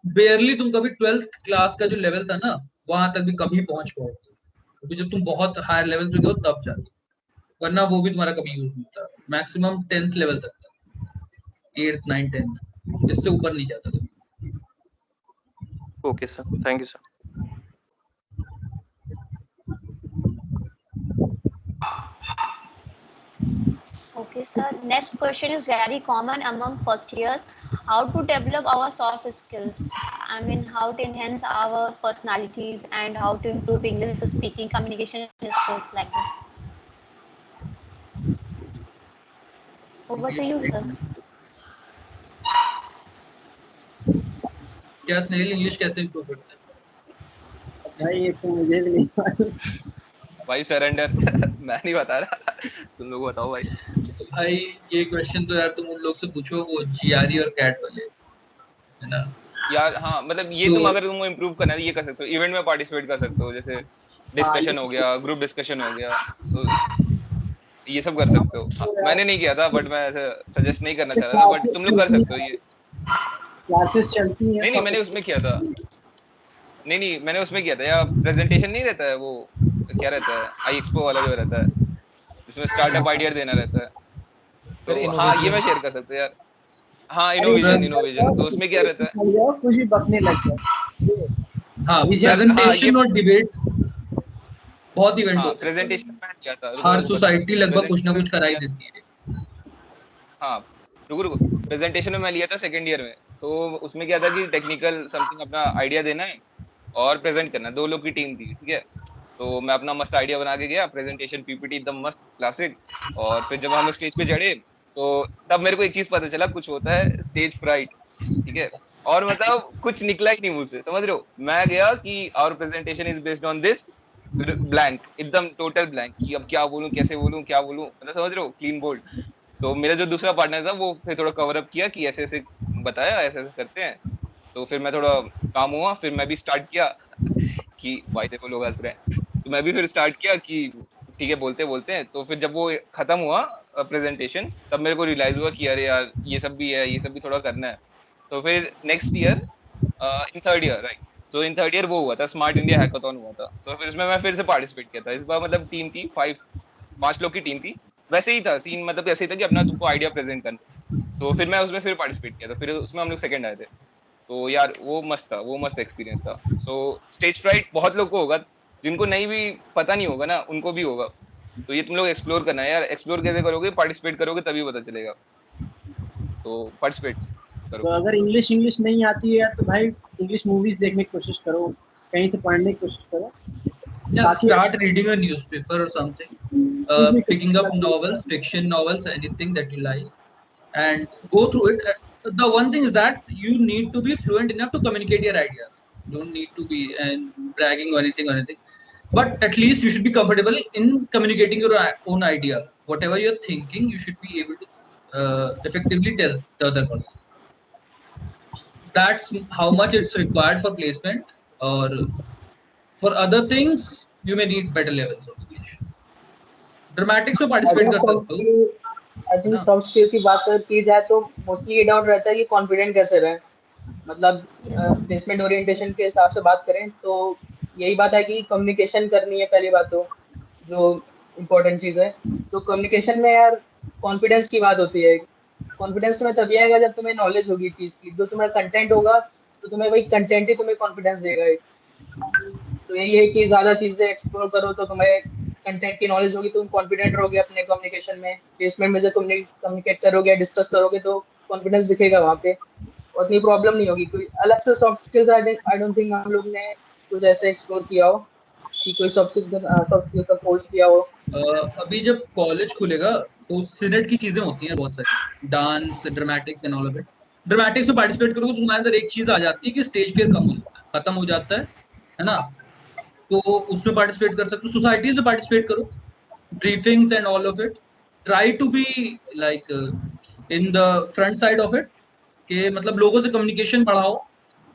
बेयरली तुम कभी 12th क्लास का जो लेवल था ना वहां तक भी कभी पहुंच पाओगे, क्योंकि जब तुम बहुत हायर लेवल पे गए तब जाते, वरना वो भी तुम्हारा कभी यूज नहीं था। मैक्सिमम 10th लेवल तक था, 8th 9th 10th, इससे ऊपर नहीं जाता कभी। Okay sir, thank you sir. Okay, sir. Next question is very common among first years. How to develop our soft skills? I mean, how to enhance our personalities and how to improve English speaking, communication skills like this. Over to you, sir. क्या स्नेहिल English कैसे improve करते हैं? भाई ये तो मुझे भी नहीं मालूम भाई सरेंडर मैं नहीं बता रहा, तुम लोग बताओ भाई। भाई ये क्वेश्चन तो यार तुम उन लोग से पूछो, वो GRE और कैट वाले, है ना यार। हाँ मतलब ये तुम अगर तुमको इम्प्रूव करना है ये कर सकते हो, इवेंट में पार्टिसिपेट कर सकते हो, जैसे डिस्कशन हो गया, ग्रुप डिस्कशन हो गया, तो ये सब कर सकते हो। मैंने नहीं किया था, बट मैं ऐसे सजेस्ट नहीं करना चाह रहा था, बट तुम लोग कर सकते हो ये। क्लासेस चलती हैं। नहीं मैंने उसमें किया था, नहीं मैंने उसमें किया था यार। प्रेजेंटेशन नहीं रहता है वो, क्या रहता है, iExpo वाला जो रहता है, जिसमें स्टार्टअप आइडिया देना रहता है। तो हाँ ये मैं शेयर कर सकता हूँ यार। हाँ इनोवेशन, तो उसमें क्या रहता है, कुछ भी बकने लग गया। हाँ प्रेजेंटेशन और डिबेट बहुत इवेंट होते हैं। प्रेजेंटेशन में किया था, हर सोसाइटी लगभग कुछ ना कुछ करा ही देती है। हाँ रुको प्रेजेंटेशन में मैं लिया था सेकंड ईयर में। तो उसमें क्या था कि टेक्निकल समथिंग अपना आइडिया देना है और प्रेजेंट करना है। 2 लोग की टीम थी, ठीक है। तो मैं अपना मस्त आइडिया बना के गया, प्रेजेंटेशन पीपीटी एकदम मस्त क्लासिक। और फिर जब हम स्टेज पे चढ़े तो तब मेरे को एक चीज पता चला, कुछ होता है स्टेज फ्राइट, ठीक है। और मतलब कुछ निकला ही नहीं मुझसे, समझ रहे हो। मैं गया कि our presentation is based on this, blank, एकदम टोटल ब्लैंक, कि अब क्या बोलूं, कैसे बोलूं, क्या बोलूं, मतलब समझ रहे हो, क्लीन बोल्ड। तो मेरा जो दूसरा पार्टनर था वो फिर थोड़ा कवर अप किया कि ऐसे ऐसे बताया, ऐसे ऐसे करते हैं। तो फिर मैं थोड़ा काम हुआ, फिर मैं भी स्टार्ट किया कि भाई देखो लोग हंस रहे हैं, तो मैं भी फिर स्टार्ट किया कि ठीक है बोलते बोलते हैं। तो फिर जब वो खत्म हुआ प्रेजेंटेशन, तब मेरे को रियलाइज हुआ कि अरे यार ये सब भी है, ये सब भी थोड़ा करना है। तो फिर next year in third year right, तो इन थर्ड ईयर वो हुआ था, स्मार्ट इंडिया हैकाथॉन हुआ था। तो फिर इसमें मैं फिर से पार्टिसिपेट किया था। इस बार मतलब टीम थी 5 लोग की टीम थी। वैसे ही था सीन, मतलब ऐसे ही था कि अपना तुमको आइडिया प्रेजेंट करना। तो फिर मैं उसमें फिर पार्टिसिपेट किया था, फिर उसमें हम लोग सेकंड आए थे। तो यार वो मस्त था, वो मस्त एक्सपीरियंस था। सो स्टेज फ्राइट बहुत लोग को होगा, जिनको नहीं भी पता नहीं होगा ना उनको भी होगा। तो ये तुम लोग एक्सप्लोर करना है यार। एक्सप्लोर कैसे करोगे, पार्टिसिपेट करोगे तभी पता चलेगा। तो पार्टिसिपेट करो। तो अगर इंग्लिश नहीं आती है तो भाई इंग्लिश मूवीज देखने की कोशिश करो, कहीं से पढ़ने की कोशिश करो। Just start reading a newspaper or something, picking up novels, fiction novels, anything that you like, and go through it. The one thing is that you need to be fluent enough to communicate your ideas. don't need to be bragging or anything, but at least you should be comfortable in communicating your own idea. Whatever you're thinking, you should be able to effectively tell the other person. That's how much it's required for placement, or for other things you may need better levels of English. Dramatics में participate कर सकते हो. I think soft skill की बात की जाए तो mostly ये डाउट रहता है कि कॉन्फिडेंट कैसे रहे. मतलब प्लेसमेंट ओरिएंटेशन के हिसाब से बात करें तो यही बात है कि कम्युनिकेशन करनी है पहली बात, तो जो इम्पोर्टेंट चीज़ है. तो कम्युनिकेशन में यार कॉन्फिडेंस की बात होती है. कॉन्फिडेंस तुम्हें तभी आएगा जब तुम्हें नॉलेज होगी चीज़ की. जो तुम्हारा कंटेंट होगा तो तुम्हें वही कंटेंट ही तुम्हें कॉन्फिडेंस देगा. तो यही है कि ज़्यादा चीज़ें एक्सप्लोर करो तो तुम्हें कंटेंट की नॉलेज होगी, तुम कॉन्फिडेंट रहोगे अपने कम्युनिकेशन में. प्लेसमेंट में जब तुम कम्युनिकेट करोगे, डिस्कस करोगे तो कॉन्फिडेंस दिखेगा वहाँ पे और इतनी प्रॉब्लम नहीं होगी. कोई अलग से soft skills I don't think हम लोग ने कुछ ऐसे एक्सप्लोर किया हो कि कोई सॉफ्ट स्किल का कोर्स किया हो. अभी जब कॉलेज खुलेगा तो सीनेट की चीजें होती हैं बहुत सारी, dance, dramatics and all of it. Dramatics में पार्टिसिपेट करोगे तो तुम्हारे अंदर एक चीज आ जाती है कि स्टेज फियर खत्म हो जाता है ना. तो उसमें पार्टिसिपेट कर सकते हो. सोसाइटीज में पार्टिसिपेट करो, briefings and all of it. Try to be like in the front side of it, कि मतलब लोगों से कम्युनिकेशन बढ़ाओ,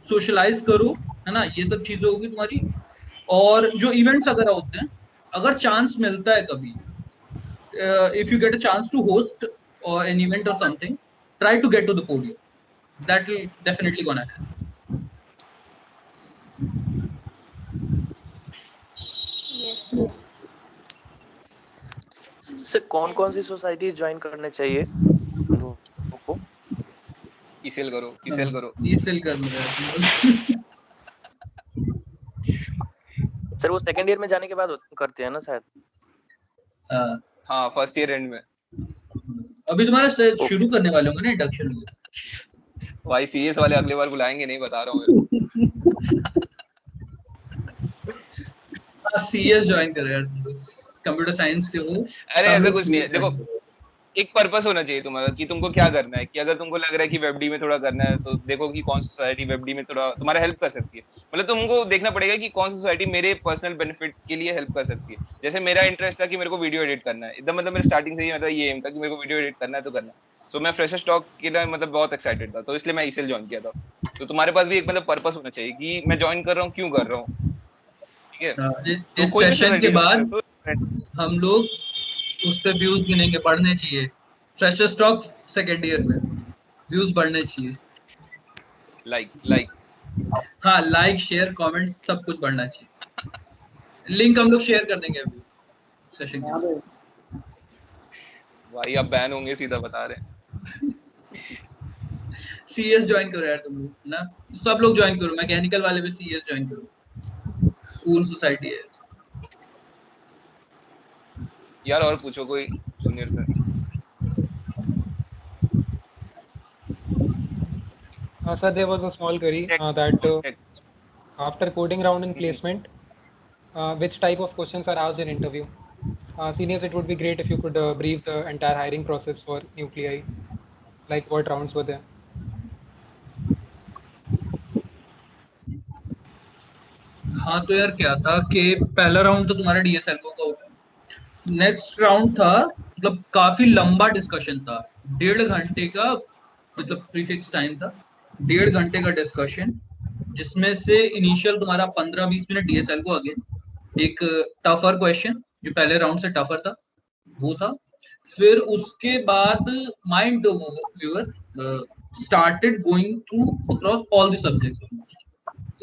सोशलाइज करो, है ना. ये सब चीजें होगी तुम्हारी. और जो इवेंट्स अगर होते हैं, अगर चांस मिलता है कभी, if you get a chance to host और एन इवेंट और something, try to get to the podium. That will definitely gonna happen. Sir कौन सी सोसाइटीज ज्वाइन करने चाहिए लोगों को? ईसेल करो, ईसेल करो, ईसेल करना. सर वो सेकंड ईयर में जाने के बाद करते हैं ना शायद. हाँ, फर्स्ट ईयर एंड में. अभी तुम्हारा शुरू करने वाले होंगे ना इंडक्शन. भाई सीएस वाले अगले बार बुलाएंगे, नहीं बता रहा हूँ मैं. सीएस ज्वाइन करो यार, कंप्यूटर साइंस के हो. अरे ऐसा कुछ नहीं है. देखो, एक पर्पस होना चाहिए तुम्हारा कि तुमको क्या करना है. कि अगर तुमको लग रहा है कि वेबडी में थोड़ा करना है तो देखो कि कौन सी सोसाइटी वेबडी में थोड़ा तुम्हारा हेल्प कर सकती है. मतलब तुमको देखना पड़ेगा कि कौन सी सोसाइटी मेरे पर्सनल बेनिफिट के लिए हेल्प कर सकती है. जैसे मेरा इंटरेस्ट था कि मेरे को वीडियो एडिट करना है एकदम, मतलब मेरे स्टार्टिंग से ही मतलब ये एम था कि मेरे को वीडियो एडिट करना है तो करना है. तो मैं फ्रेशर स्टॉक के लिए मतलब बहुत एक्साइटेड था, तो इसलिए मैं ईसेल ज्वाइन किया था. तो तुम्हारे पास भी एक मतलब पर्पस होना चाहिए कि मैं ज्वाइन कर रहा हूँ, क्यों कर रहा हूँ. ठीक है. इस सेशन के बाद हम लोग उस पे व्यूज गिनेंगे. पढ़ने चाहिए फ्रेशर स्टॉक सेकंड ईयर में, व्यूज बढ़ने चाहिए. लाइक हाँ, लाइक, शेयर, कमेंट सब कुछ बढ़ना चाहिए. लिंक हम लोग शेयर कर देंगे अभी सेशन के. भाई आप बैन होंगे, सीधा बता रहे हैं. सीएस ज्वाइन करो यार तुम लोग ना, सब लोग ज्वाइन करो. मैकेनिकल वाले भी सीएस ज्वाइन करो, कूल सोसाइटी है यार. और पूछो कोई जूनियर से. Sir, there was a small query that after coding round in placement, which type of questions are asked in interview? Seniors, it would be great if you could brief the entire hiring process for Nuclei, like what rounds were there. हाँ, तो यार क्या था कि पहला round तो तुम्हारा डीएसएलओ का होगा. नेक्स्ट राउंड था, मतलब काफी लंबा डिस्कशन था, 1.5 घंटे का, मतलब प्रीफिक्स टाइम था. 1.5 घंटे का डिस्कशन, जिसमें से इनिशियल तुम्हारा 15-20 मिनट डीएसएल को अगेन एक टफर क्वेश्चन जो पहले राउंड से टफर था वो था. फिर उसके बाद my interviewer started going through across all the subjects.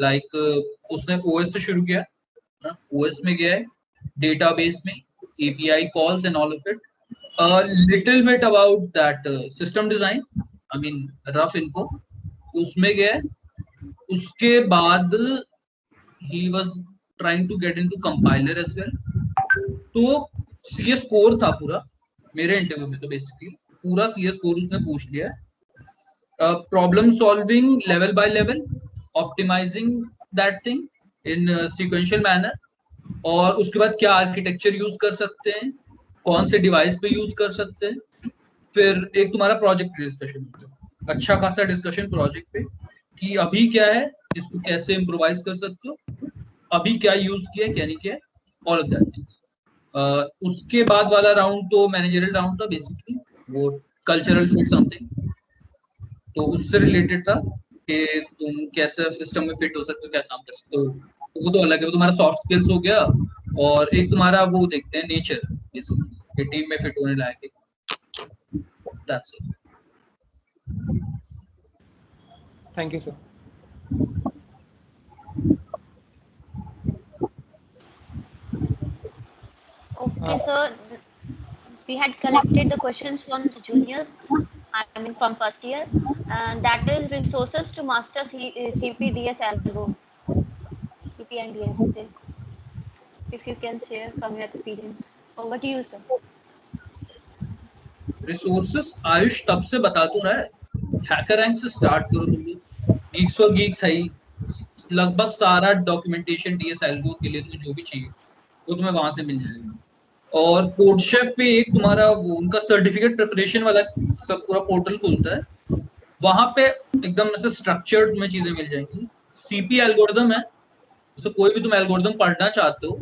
Like उसने ओएस से शुरू किया, ओएस में गया है, डेटाबेस में, API calls and all of it, little bit about that system design, I mean rough info उसमें गया. उसके बाद he was trying to get into compiler as well. तो सीएस कोर था पूरा मेरे इंटरव्यू में. तो बेसिकली पूरा सीएस कोर उसने पूछ लिया. Problem solving level by level, optimizing that thing in sequential manner, और उसके बाद क्या आर्किटेक्चर यूज कर सकते हैं, कौन से डिवाइस पे यूज कर सकते हैं. फिर एक तुम्हारा प्रोजेक्ट डिस्कशन, अच्छा खासा डिस्कशन प्रोजेक्ट पे कि अभी क्या है इसको कैसे इम्प्रोवाइज कर सकते हो, अभी क्या यूज किया क्या नहीं किया, ऑल ऑफ दैट थिंग्स। उसके बाद वाला राउंड तो मैनेजरियल राउंड था बेसिकली, वो कल्चरल फिट समथिंग, तो उससे रिलेटेड था कि तुम कैसे सिस्टम में फिट हो सकते हो, क्या काम कर सकते हो, तो वो तो अलग है, वो तुम्हारा सॉफ्ट स्किल्स हो गया। और एक तुम्हारा वो देखते हैं नेचर, कि टीम में फिट होने लायक है। That's it. Thank you sir. Okay, sir. We had collected the questions from the juniors, I mean from first year. That is resources to master CPDS algo. CP and DSA. If you can share from your experience. Over to you, sir. Resources Ayush तब से बता तो रहा है, hacker rank से start करो तुम लोग, गीक्स फॉर गीक्स है ही, लगभग सारा डॉक्यूमेंटेशन डीएस एल्गो के लिए तुम्हें जो भी चाहिए वो तुम्हें वहां से मिल जाएगा। और कोडशेफ पे एक तुम्हारा वो उनका सर्टिफिकेट प्रिपरेशन वाला सब पूरा पोर्टल खुलता है, वहां पे एकदम ऐसे स्ट्रक्चर्ड तुम्हें चीजें मिल जाएंगी। सीपी एल्गोरिदम है, तो कोई भी तुम एल्गोरिदम पढ़ना चाहते हो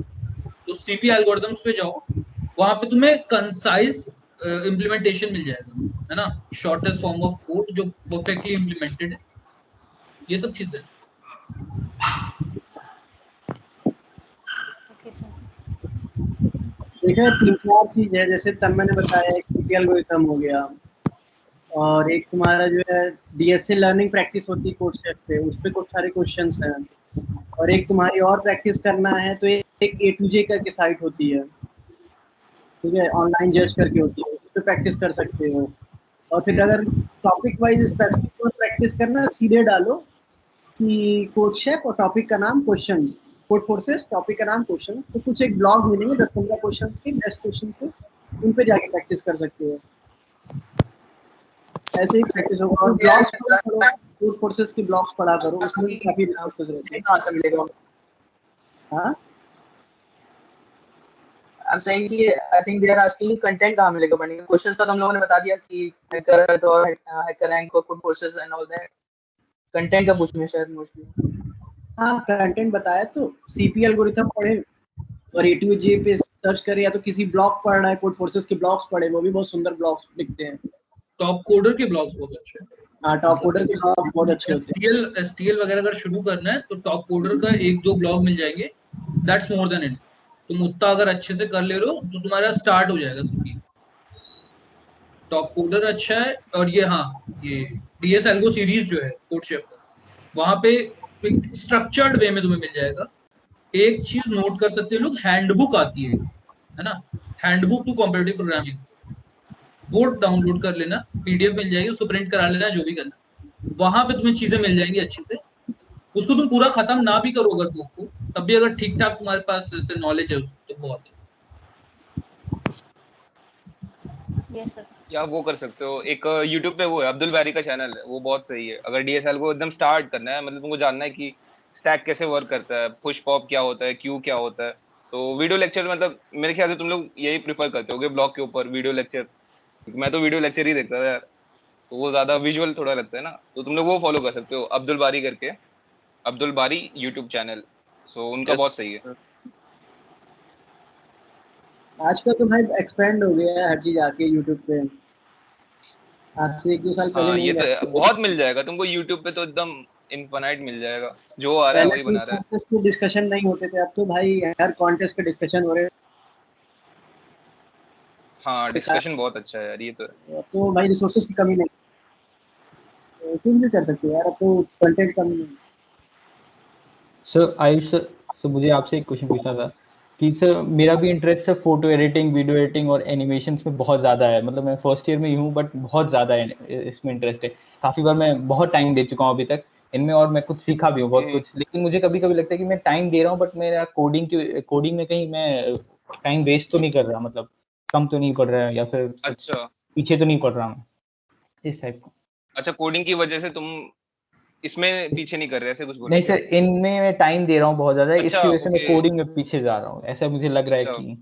तो सीपी एल्गोरिदम्स पे जाओ, वहां पे तुम्हें कंसाइज इम्प्लीमेंटेशन मिल जाएगा, है ना, शॉर्टेस्ट फॉर्म ऑफ कोड जो परफेक्टली इम्प्लीमेंटेड है, ये सब चीजें। देखिए 3-4 चीज है, जैसे तब मैंने बताया एक सीपी एल्गोरिथम हो गया, और एक तुम्हारा जो है डीएसए लर्निंग प्रैक्टिस होती है कोडशेफ पे, उस पे कुछ सारे क्वेश्चंस हैं, और एक तुम्हारी और प्रैक्टिस करना है तो एक A2J करके साइट होती है, ठीक है, ऑनलाइन जज करके होती है, उस पे प्रैक्टिस कर सकते हो। और फिर अगर टॉपिक वाइज स्पेसिफिक प्रैक्टिस करना, सीधे डालो कि कोडशेफ और टॉपिक का नाम क्वेश्चंस, कोड फोर्सेस टॉपिक का नाम क्वेश्चंस, तो कुछ एक ब्लॉग मिलेंगे 10-15 क्वेश्चंस के, बेस्ट क्वेश्चंस के, उन पे जाके प्रैक्टिस कर सकते हो, ऐसे ही प्रैक्टिस होगा। और ब्लॉग्स पढ़ो, कोड फोर्सेस के ब्लॉग्स पढ़ा करो, उसमें भी काफी रिसोर्सेज रहते हैं। हां I'm saying कि I think they are asking content कहाँ मिलेगा पढ़ने का। क्वेश्चंस का तो हम लोगों ने बता दिया कि हैकर और हैकर रैंक और code forces and all that. Content का पूछने शायद मोस्टली। हाँ कंटेंट बताया, तो सीपी एल्गोरिथम पढ़े और A2J पे सर्च करे, या तो किसी ब्लॉग पढ़ रहा है कोड फोर्सेस के ब्लॉग्स पढ़े, वो भी बहुत सुंदर ब्लॉग्स लिखते हैं। टॉप कोडर के ब्लॉग्स बहुत अच्छे हैं। हाँ टॉप कोडर के ब्लॉग्स बहुत अच्छे होते हैं। एसटीएल वगैरह अगर शुरू करना है तो टॉप कोडर का 1-2 ब्लॉग मिल जाएंगे, दैट्स मोर देन इट। तुम उतना अगर अच्छे से कर ले रहे हो तो तुम्हारा स्टार्ट हो जाएगा सीपी। टॉप कोडर अच्छा है, और ये हाँ ये डीएस एल्गो सीरीज जो है कोडशेफ का, वहां पे स्ट्रक्चर्ड वे में तुम्हें मिल जाएगा। एक चीज नोट कर सकते हो लोग, हैंडबुक आती है ना, हैंडबुक टू कॉम्पिटिटिव प्रोग्रामिंग, वो डाउनलोड कर लेना, पीडीएफ मिल जाएगी, उसको प्रिंट करा लेना, जो भी करना, वहां पे तुम्हें चीजें मिल जाएंगी अच्छे से। उसको तुम पूरा खत्म ना भी करो अगर बुक को, तब भी अगर ठीक ठाक तुम्हारे पास ऐसे नॉलेज है उसको, तो बहुत है। Yes sir. या वो कर सकते हो, एक YouTube पे वो है अब्दुल बारी का चैनल है, वो बहुत सही है। अगर डीएसएल को एकदम स्टार्ट करना है, मतलब तुमको जानना है कि स्टैक कैसे वर्क करता है, पुश पॉप क्या होता है, क्यू क्या होता है, तो वीडियो लेक्चर, मतलब मेरे ख्याल से तुम लोग यही प्रेफर करते होगे ब्लॉग के ऊपर वीडियो लेक्चर। मैं तो वीडियो लेक्चर ही देखता था यार, तो वो ज्यादा विजुअल थोड़ा लगता है ना, तो तुम लोग वो फॉलो कर सकते हो, अब्दुल बारी करके, अब्दुल बारी यूट्यूब चैनल, सो उनका बहुत सही है। आजकल तो भाई एक्सपेंड हो गया है हर चीज आके यूट्यूब पे, आज से 1-2 साल पहले हाँ नहीं ये तो था। बहुत मिल जाएगा तुमको यूट्यूब पे, तो एकदम इनफाइनाइट मिल जाएगा, जो आ रहा है वही बना रहा है। कॉन्टेस्ट के डिस्कशन नहीं होते थे, अब तो भाई हर कॉन्टेस्ट के डिस्कशन हो रहे हैं। हाँ डिस्कशन बहुत अच्छा है यार, ये तो है। तो भाई रिसोर्सेज की कमी नहीं, तो कुछ भी कर सकते हो यार, अब तो कंटेंट कमी नहीं। सर आयुष सर, मुझे आपसे एक क्वेश्चन पूछना था कि सर मेरा भी इंटरेस्ट है फोटो एडिटिंग, वीडियो एडिटिंग और एनिमेशन में बहुत ज़्यादा है, मतलब मैं फर्स्ट ईयर में ही हूँ बट बहुत ज़्यादा है इसमें इंटरेस्ट है। काफ़ी बार मैं बहुत टाइम दे चुका हूँ अभी तक इनमें, और मैं कुछ सीखा भी हूँ बहुत कुछ, लेकिन मुझे कभी कभी लगता है कि मैं टाइम दे रहा हूँ बट मेरा कोडिंग में कहीं मैं टाइम वेस्ट तो नहीं कर रहा, मतलब कम तो नहीं पड़ रहा है, या फिर अच्छा पीछे तो नहीं पड़ रहा मैं इस टाइप का। अच्छा, कोडिंग की वजह से तुम इसमें पीछे नहीं कर रहे, ऐसे कुछ बोल नहीं सर, इनमें मैं टाइम दे रहा हूँ बहुत ज्यादा, अच्छा, इसकी वजह से मैं ओके। कोडिंग में पीछे जा रहा हूँ, ऐसा मुझे लग रहा है अच्छा। कि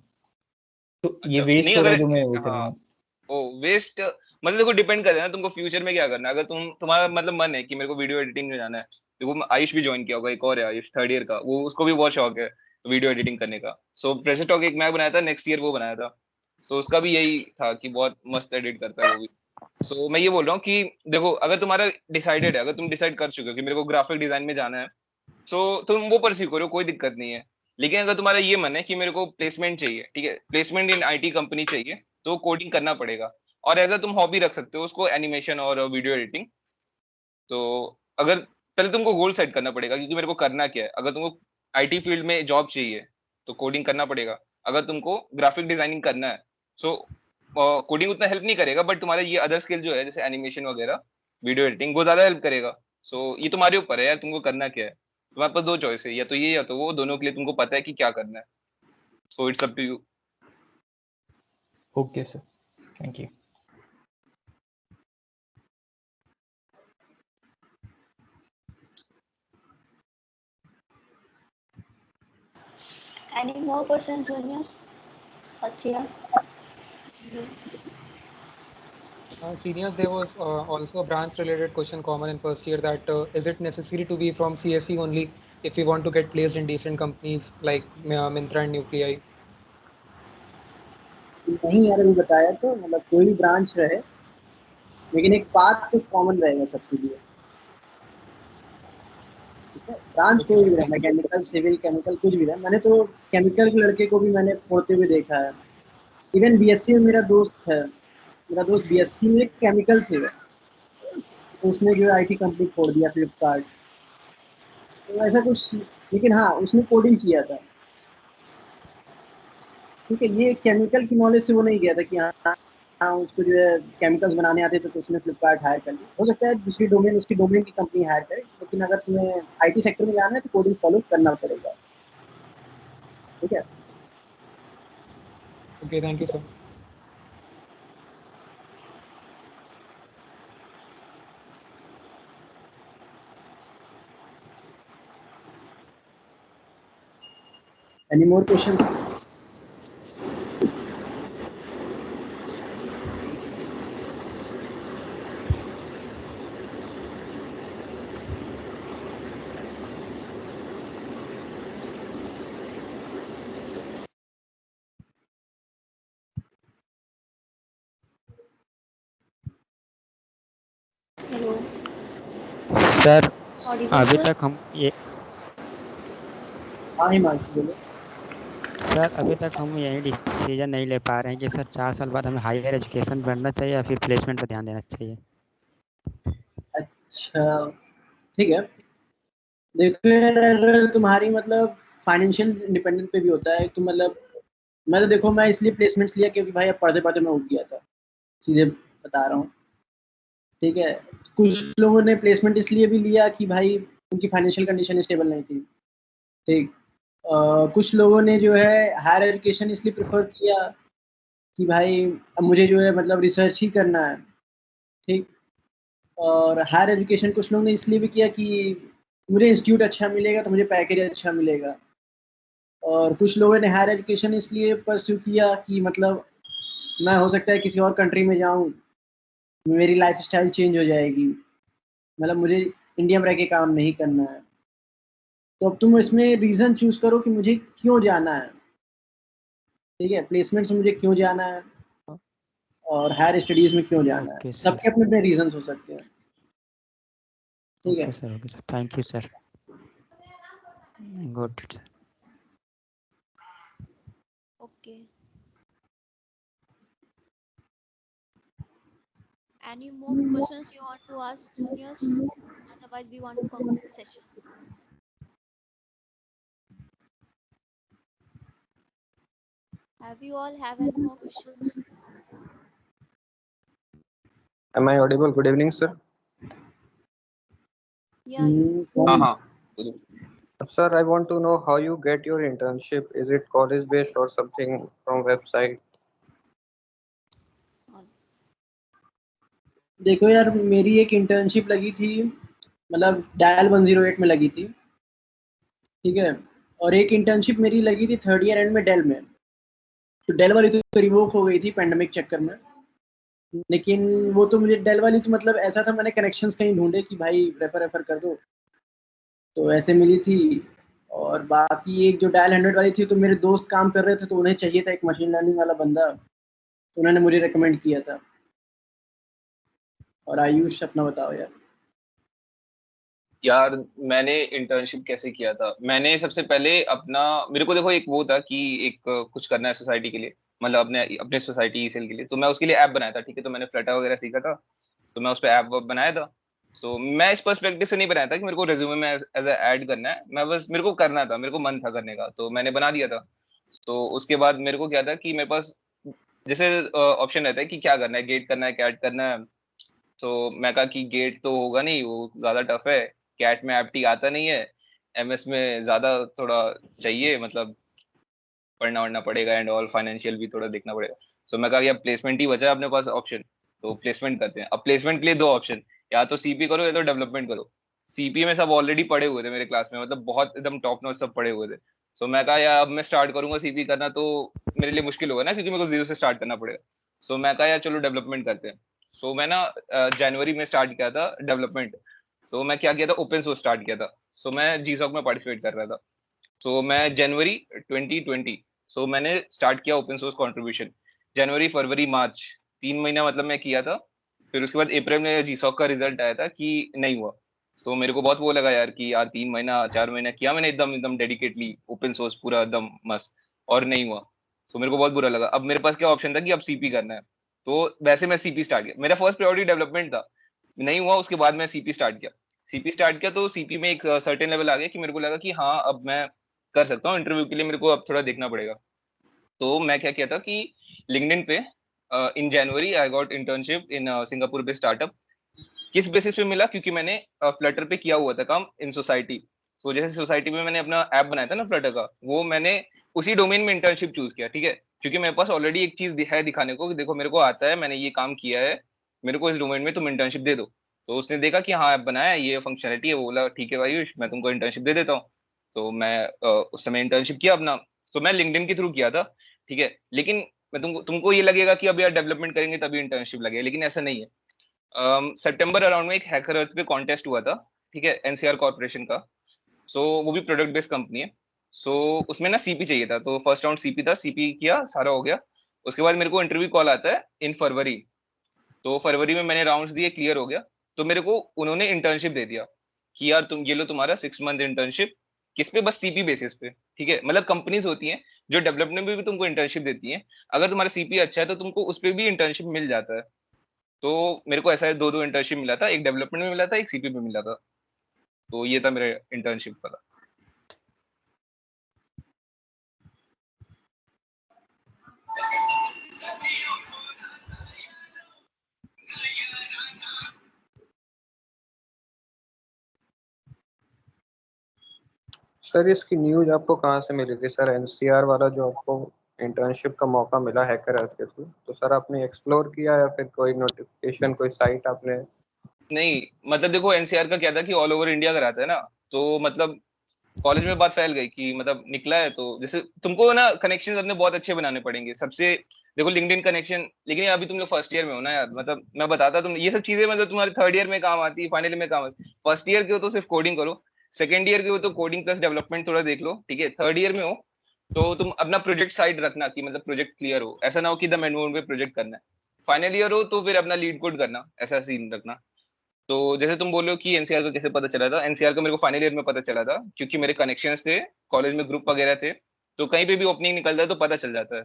तो ये अच्छा, वेस्ट नहीं हो रहा अगर है जो मैं वो कर रहा हाँ हूँ। ओ वेस्ट, मतलब देखो डिपेंड करे ना तुमको फ्यूचर में क्या करना है। अगर तुम्हारा मतलब मन है कि मेरे को वीडियो एडिटिंग में जाना है, देखो आयुष भी ज्वाइन किया होगा, एक और है आयुष 3rd ईयर का, वो उसको भी बहुत शौक है वीडियो एडिटिंग करने का। सो प्रेशर टॉक एक मैं बनाया था, नेक्स्ट ईयर वो बनाया था। सो उसका भी यही था कि बहुत मस्त एडिट करता है वो भी। सो मैं ये बोल रहा हूँ कि देखो अगर तुम्हारा डिसाइडेड है, अगर तुम डिसाइड कर चुके हो कि मेरे को ग्राफिक डिजाइन में जाना है, सो तुम वो परस्यू करो, कोई दिक्कत नहीं है। लेकिन अगर तुम्हारा ये मन है कि मेरे को प्लेसमेंट चाहिए, ठीक है, प्लेसमेंट इन आईटी कंपनी चाहिए, तो कोडिंग करना पड़ेगा। और एज अ तुम हॉबी रख सकते हो उसको, एनिमेशन और वीडियो एडिटिंग। तो अगर पहले तुमको गोल सेट करना पड़ेगा क्योंकि मेरे को करना क्या है। अगर तुमको आईटी फील्ड में जॉब चाहिए तो कोडिंग करना पड़ेगा। अगर तुमको ग्राफिक डिजाइनिंग करना है, सो कोडिंग उतना हेल्प नहीं करेगा, बट तुम्हारा ये अदर स्किल जो है जैसे एनिमेशन वगैरह, वीडियो एडिटिंग, वो ज्यादा हेल्प करेगा। सो ये तुम्हारे ऊपर है यार, तुमको करना क्या है। तुम्हारे पास 2 चॉइस है, या तो ये या तो वो, दोनों के लिए तुमको पता है कि क्या करना है। So it's up to you. Okay sir, thank you. Any more questions, juniors? First year. Seniors, there was also a branch-related question common in first year that is it necessary to be from CSE only if we want to get placed in decent companies like Myntra and Nuclei? नहीं यार, अभी बताया तो मतलब कोई भी branch रहे, लेकिन एक पाथ तो कॉमन रहेगा सबके लिए। ब्रांच कोई भी रहे, मैकेनिकल, सिविल, केमिकल, कुछ भी रहे। मैंने तो केमिकल के लड़के को भी मैंने फोड़ते हुए देखा है। इवन बीएससी में मेरा दोस्त है, मेरा दोस्त बीएससी में केमिकल से है, तो उसने जो है आईटी कंपनी फोड़ दिया, फ्लिपकार्ट। तो ऐसा कुछ, लेकिन हाँ उसने कोडिंग किया था, ठीक है। ये केमिकल की नॉलेज से वो नहीं गया था कि हाँ उसको जो है केमिकल्स बनाने आते थे तो उसने फ्लिपकार्ट हायर कर लिया। हो सकता है दूसरी डोमेन, उसकी डोमेन की कंपनी हायर करे, लेकिन अगर तुम्हें आईटी सेक्टर में जाना है तो कोडिंग फॉलो करना पड़ेगा, ठीक है। Okay, thank you, sir. Any more questions? Hello. Sir Audible, अभी sir? तक हम ये हाँ हिमांशु बोलो। सर अभी तक हम यही डिसीजन नहीं ले पा रहे हैं कि सर 4 साल बाद हमें हायर एजुकेशन बढ़ना चाहिए या फिर प्लेसमेंट पर ध्यान देना चाहिए। अच्छा ठीक है, देखो यार अगर तुम्हारी मतलब फाइनेंशियल इंडिपेंडेंस पे भी होता है तो मतलब मैं तो देखो मैं इसलिए प्लेसमेंट्स लिया क्योंकि भाई अब पढ़ते पढ़ते मैं उठ गया था, सीधे बता रहा हूँ, ठीक है। कुछ लोगों ने प्लेसमेंट इसलिए भी लिया कि भाई उनकी फाइनेंशियल कंडीशन स्टेबल नहीं थी, ठीक। कुछ लोगों ने जो है हायर एजुकेशन इसलिए प्रेफर किया कि भाई अब मुझे जो है मतलब रिसर्च ही करना है, ठीक। और हायर एजुकेशन कुछ लोगों ने इसलिए भी किया कि मुझे इंस्टीट्यूट अच्छा मिलेगा तो मुझे पैकेज अच्छा मिलेगा। और कुछ लोगों ने हायर एजुकेशन इसलिए परस्यू किया कि मतलब मैं हो सकता है किसी और कंट्री में जाऊं, मेरी लाइफ स्टाइल चेंज हो जाएगी, मतलब मुझे इंडिया में रह के काम नहीं करना है। तो अब तुम इसमें रीज़न चूज करो कि मुझे क्यों जाना है, ठीक है। प्लेसमेंट से मुझे क्यों जाना है और हायर स्टडीज़ में क्यों जाना है, ओके सर, सबके अपने अपने रीजंस हो सकते हैं, ठीक है। Okay sir, thank you sir, good. Okay. Any more questions you want to ask, juniors? Otherwise, we want to conclude the session. Have you all have any more questions? Am I audible? Good evening, sir. Yeah, you. Sir, I want to know how you get your internship. Is it college based or something from website? देखो यार मेरी एक internship लगी थी, मतलब dial 108 में लगी थी, ठीक है। और एक इंटर्नशिप मेरी लगी थी 3rd ईयर एंड में डेल में। तो डेल वाली तो रिवोक हो गई थी पैंडेमिक चक्कर में, लेकिन वो तो मुझे डेल वाली तो मतलब ऐसा था, मैंने कनेक्शंस कहीं ढूंढे कि भाई रेफर कर दो, तो ऐसे मिली थी। और बाकी एक जो डायल 100 वाली थी, तो मेरे दोस्त काम कर रहे थे, तो उन्हें चाहिए था एक मशीन लर्निंग वाला बंदा, तो उन्होंने मुझे रिकमेंड किया था। और आयुष अपना बताओ यार। यार मैंने इंटर्नशिप कैसे किया था, मैंने सबसे पहले अपना, मेरे को देखो एक वो था कि एक कुछ करना है सोसाइटी के लिए, मतलब अपने अपने सोसाइटी सेल के लिए, तो मैं उसके लिए ऐप बनाया था। ठीक है, तो मैंने फ्लटर वगैरह सीखा था, तो मैं उस पर ऐप बनाया था। तो मैं इस पर्सपेक्टिव से नहीं बनाया था कि मेरे को रिज्यूमे में एज ए ऐड करना है, मैं बस मेरे को करना था, मेरे को मन था करने का, तो मैंने बना दिया था। तो उसके बाद मेरे को क्या था कि मेरे पास जैसे ऑप्शन रहता है कि क्या करना है, गेट करना है, कैट करना है। तो मैं कहा कि गेट तो होगा नहीं, वो ज्यादा टफ है, कैट में एप्टी आता नहीं है, एमएस में ज्यादा थोड़ा चाहिए, मतलब पढ़ना वढ़ना पड़ेगा एंड ऑल, फाइनेंशियल भी थोड़ा देखना पड़ेगा। तो मैं कहा कि अब प्लेसमेंट ही बचा है अपने पास ऑप्शन, तो प्लेसमेंट करते हैं। अब प्लेसमेंट के लिए दो ऑप्शन, या तो सीपी करो या तो डेवलपमेंट करो। सीपी में सब ऑलरेडी पढ़े हुए थे मेरे क्लास में, मतलब बहुत एकदम टॉप नॉच सब पढ़े हुए थे। सो मैं कहा यार अब मैं स्टार्ट करूंगा सीपी करना तो मेरे लिए मुश्किल होगा ना, क्योंकि मेरे को जीरो से स्टार्ट करना पड़ेगा। सो मैं कहा यार चलो डेवलपमेंट करते हैं। सो मैं ना जनवरी में स्टार्ट किया था डेवलपमेंट। सो मैं क्या किया था, ओपन सोर्स स्टार्ट किया था। सो मैं जीसॉक में पार्टिसिपेट कर रहा था। सो मैं जनवरी 2020 सो मैंने स्टार्ट किया ओपन सोर्स कंट्रीब्यूशन। जनवरी फरवरी मार्च 3 महीना मतलब मैं किया था। फिर उसके बाद अप्रैल में जीसॉक का रिजल्ट आया था कि नहीं हुआ। तो मेरे को बहुत वो लगा यार कि यार 3 महीना 4 महीना किया मैंने एकदम एकदम डेडिकेटली ओपन सोर्स पूरा एकदम मस्त, और नहीं हुआ। तो मेरे को बहुत बुरा लगा। अब मेरे पास क्या ऑप्शन था कि अब सीपी करना है। तो वैसे मैं सीपी स्टार्ट किया, मेरा फर्स्ट प्रायोरिटी डेवलपमेंट था, नहीं हुआ, उसके बाद मैं सीपी स्टार्ट किया। सीपी स्टार्ट किया तो सीपी में एक सर्टेन लेवल आ गया कि मेरे को लगा कि हाँ अब मैं कर सकता हूँ, इंटरव्यू के लिए मेरे को अब थोड़ा देखना पड़ेगा। तो मैं क्या किया था कि लिंक्डइन पे in January I got internship in Singapore based startup. किस बेसिस पे मिला, क्योंकि मैंने फ्लटर पे किया हुआ था काम इन सोसाइटी। तो जैसे सोसाइटी में मैंने अपना ऐप बनाया था ना फ्लटर का, वो मैंने उसी डोमेन में इंटर्नशिप चूज किया। ठीक है, क्योंकि मेरे पास ऑलरेडी एक चीज है दिखाने को कि देखो मेरे को आता है, मैंने ये काम किया है, मेरे को इस डोमेन में तुम इंटर्नशिप दे दो। तो उसने देखा कि हाँ ऐप बनाया है, ये फंक्शनलिटी है, वो बोला ठीक है भाई मैं तुमको इंटर्नशिप दे देता हूँ। तो मैं उस समय इंटर्नशिप किया अपना। तो मैं लिंक्डइन के थ्रू किया था। ठीक है, लेकिन मैं तुमको ये लगेगा कि अब यार डेवलपमेंट करेंगे तभी इंटर्नशिप लगेगा, लेकिन ऐसा नहीं है। सितंबर अराउंड में एक हैकर अर्थ पे कॉन्टेस्ट हुआ था। ठीक है, एनसीआर कॉर्पोरेशन का। सो वो भी प्रोडक्ट बेस्ड कंपनी है। सो उसमें ना सीपी चाहिए था, तो फर्स्ट राउंड सीपी था, सीपी किया, सारा हो गया। उसके बाद मेरे को इंटरव्यू कॉल आता है इन फरवरी। तो फरवरी में मैंने राउंड्स दिए, क्लियर हो गया। तो मेरे को उन्होंने इंटर्नशिप दे दिया कि यार तुम ये लो तुम्हारा 6 मंथ इंटर्नशिप। किस पे, बस सीपी बेसिस पे। ठीक है, मतलब कंपनीज होती हैं जो डेवलपमेंट में भी तुमको इंटर्नशिप देती हैं। अगर तुम्हारा सीपी अच्छा है तो तुमको उस पर भी इंटर्नशिप मिल जाता है। तो मेरे को ऐसा है, दो दो इंटर्नशिप मिला था, एक डेवलपमेंट में मिला था, एक सीपी में मिला था। तो ये था मेरे इंटर्नशिप वाला। सर इसकी न्यूज आपको कहाँ से मिली थी सर, एनसीआर वाला जो आपको इंटर्नशिप का मौका मिला हैकर के थ्रू, तो सर आपने एक्सप्लोर किया या फिर कोई नोटिफिकेशन कोई साइट आपने? नहीं, मतलब देखो एनसीआर का क्या था कि ऑल ओवर इंडिया कराता है ना, तो मतलब कॉलेज में बात फैल गई कि मतलब निकला है, तो जैसे तुमको ना कनेक्शन अपने बहुत अच्छे बनाने पड़ेंगे सबसे। देखो लिंक्डइन कनेक्शन, लेकिन अभी तुम लोग फर्स्ट ईयर में हो ना यार, मतलब मैं बताता तुम ये सब चीजें मतलब तुम्हारे थर्ड ईयर में काम आती है, फाइनल में काम आती है। फर्स्ट ईयर के हो तो सिर्फ कोडिंग करो, सेकंड ईयर के हो तो कोडिंग प्लस डेवलपमेंट थोड़ा देख लो। ठीक है, थर्ड ईयर में हो तो तुम अपना प्रोजेक्ट साइड रखना कि मतलब प्रोजेक्ट क्लियर हो, ऐसा ना हो कि एकदम एंड पे प्रोजेक्ट करना है। फाइनल ईयर हो तो फिर अपना लीड कोड करना, ऐसा सीन रखना। तो जैसे तुम बोल रहे हो कि एनसीआर का कैसे पता चला था, एनसीआर का मेरे को फाइनल ईयर में पता चला था, क्योंकि मेरे कनेक्शंस थे कॉलेज में, ग्रुप वगैरह थे, तो कहीं पे भी ओपनिंग निकलता है तो पता चल जाता है।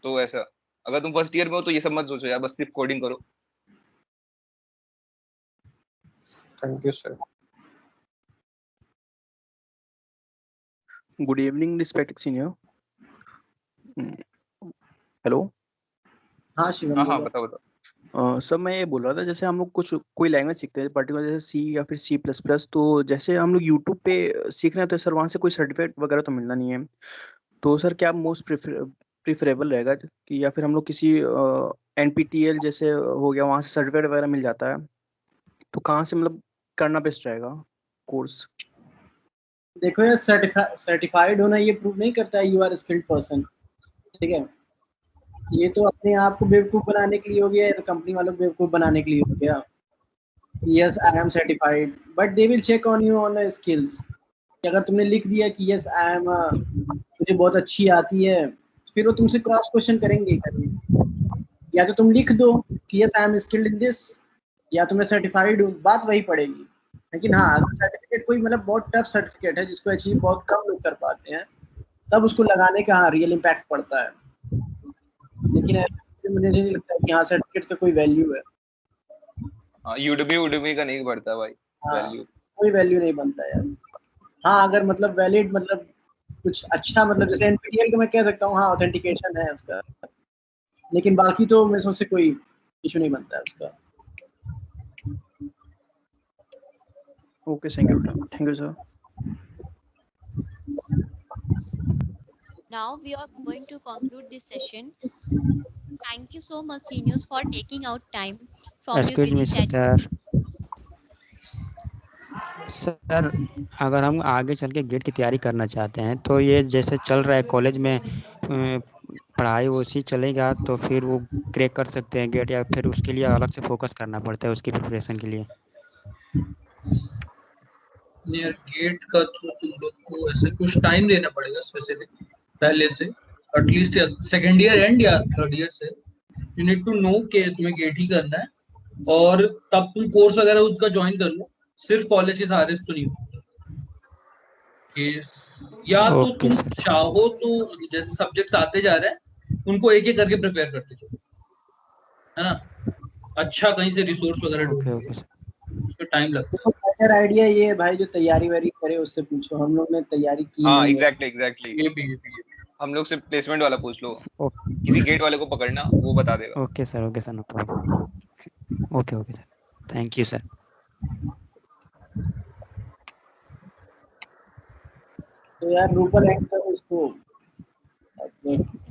तो ऐसा, अगर तुम फर्स्ट ईयर में हो तो ये सब मत सोचो यार, बस सिर्फ कोडिंग करो। Thank you sir. Good evening respected senior. Hello. हाँ शिवम, हाँ बताओ। सर मैं ये बोल रहा था, जैसे हम लोग कुछ कोई लैंग्वेज सीखते हैं पर्टिकुलर, जैसे सी या फिर सी प्लस प्लस, तो जैसे हम लोग यूट्यूब पे सीख रहे हैं तो सर वहाँ से कोई सर्टिफिकेट वगैरह तो मिलना नहीं है, तो सर क्या मोस्ट प्रिफरेबल रहेगा कि या फिर हम लोग किसी NPTEL जैसे हो गया वहाँ से सर्टिफिकेट वगैरह मिल जाता है, तो कहाँ से मतलब करना बेस्ट रहेगा कोर्स? देखो यार, सर्टिफाइड होना ये प्रूव नहीं करता है यू आर स्किल्ड पर्सन। ठीक है, ये तो अपने आप को बेवकूफ बनाने के लिए हो गया, या तो कंपनी वालों को बेवकूफ बनाने के लिए हो गया। yes I am certified, but they will check on you on skills. कि अगर तुमने लिख दिया कि yes I am मुझे बहुत अच्छी आती है, फिर वो तुमसे क्रॉस क्वेश्चन करेंगे ही करेंगे। या तो तुम लिख दो कि yes I am skilled in this, या तो मैं सर्टिफाइड हूँ, बात वही पड़ेगी। लेकिन हाँ, अगर सर्टिफिकेट कोई मतलब बहुत टफ सर्टिफिकेट है जिसको अचीव बहुत कम लोग कर पाते हैं, तब उसको लगाने का हाँ रियल इम्पैक्ट पड़ता है। लेकिन ऐसे मुझे नहीं लगता कि हाँ सर्टिफिकेट का कोई वैल्यू है। यूडमी का नहीं बढ़ता भाई वैल्यू, कोई वैल्यू नहीं बनता यार। हाँ अगर मतलब वैलिड मतलब कुछ अच्छा मतलब जैसे एनपीटीईएल का मैं कह सकता हूँ हाँ ऑथेंटिकेशन है उसका, लेकिन बाकी तो मेरे समझ से कोई इशू नहीं बनता है उसका। Okay, thank you sir. Now we are going to conclude this session. Thank you so much seniors for taking out time from your Excuse busy me schedule. Sir, अगर हम आगे चल के गेट की तैयारी करना चाहते हैं तो ये जैसे चल रहा है कॉलेज में पढ़ाई वैसी चलेगा तो फिर वो क्रैक कर सकते हैं गेट, या फिर उसके लिए अलग से फोकस करना पड़ता है उसकी प्रिपरेशन के लिए? नियर गेट का तो तुम लोग को ऐसे कुछ टाइम देना पड़ेगा स्पेसिफिक पहले से, एटलीस्ट सेकंड ईयर एंड या थर्ड ईयर से यू नीड टू नो कि तुम्हें गेट ही करना है, और तब तुम कोर्स वगैरह उसका ज्वाइन कर लो। सिर्फ कॉलेज के सहारे से तो नहीं होता। या तो तुम चाहो तो जैसे सब्जेक्ट्स आते जा रहे हैं उनको एक एक करके प्रिपेयर करते चलो, है ना। अच्छा कहीं से रिसोर्स वगैरह ढूंढ लो, उसमें टाइम लगता है। बेटर आइडिया ये है भाई जो तैयारी वारी करे उससे पूछो, हम लोग ने तैयारी की हाँ नहीं है। एग्जैक्टली ये भी हम लोग से प्लेसमेंट वाला पूछ लो, किसी गेट वाले को पकड़ना वो बता देगा। Okay sir, no problem. Okay sir, thank you sir. तो यार रूपल ऐड करो इसको।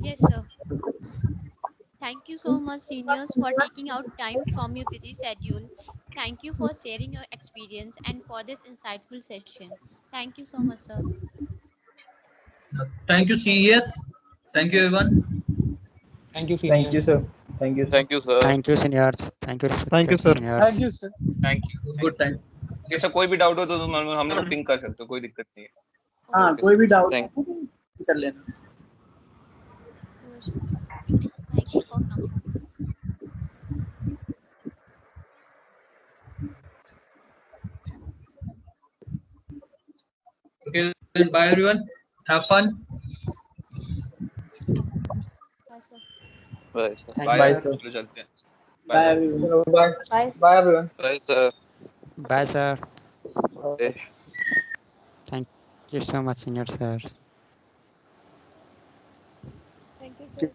Yes sir. Thank you so much seniors for taking out time from your busy schedule. Thank you for sharing your experience and for this insightful session. Thank you so much sir. Thank you CES, thank you everyone. Thank you Thank you sir. Thank you. Thank you sir. Thank you seniors, thank you sir. Thank you sir. Thank you, good time. ऐसा कोई भी doubt हो तो तुम हम लोग ping कर सकते हो, कोई दिक्कत नहीं है। हाँ कोई भी डाउट Thank कर लेना। Thank you for coming. Okay, then bye everyone, have fun. Bye sir. Bye sir. चलो चलते हैं। Bye everyone. Bye everyone. Bye sir. Bye sir, Bye. Thank you so much senior sir. Thank you sir.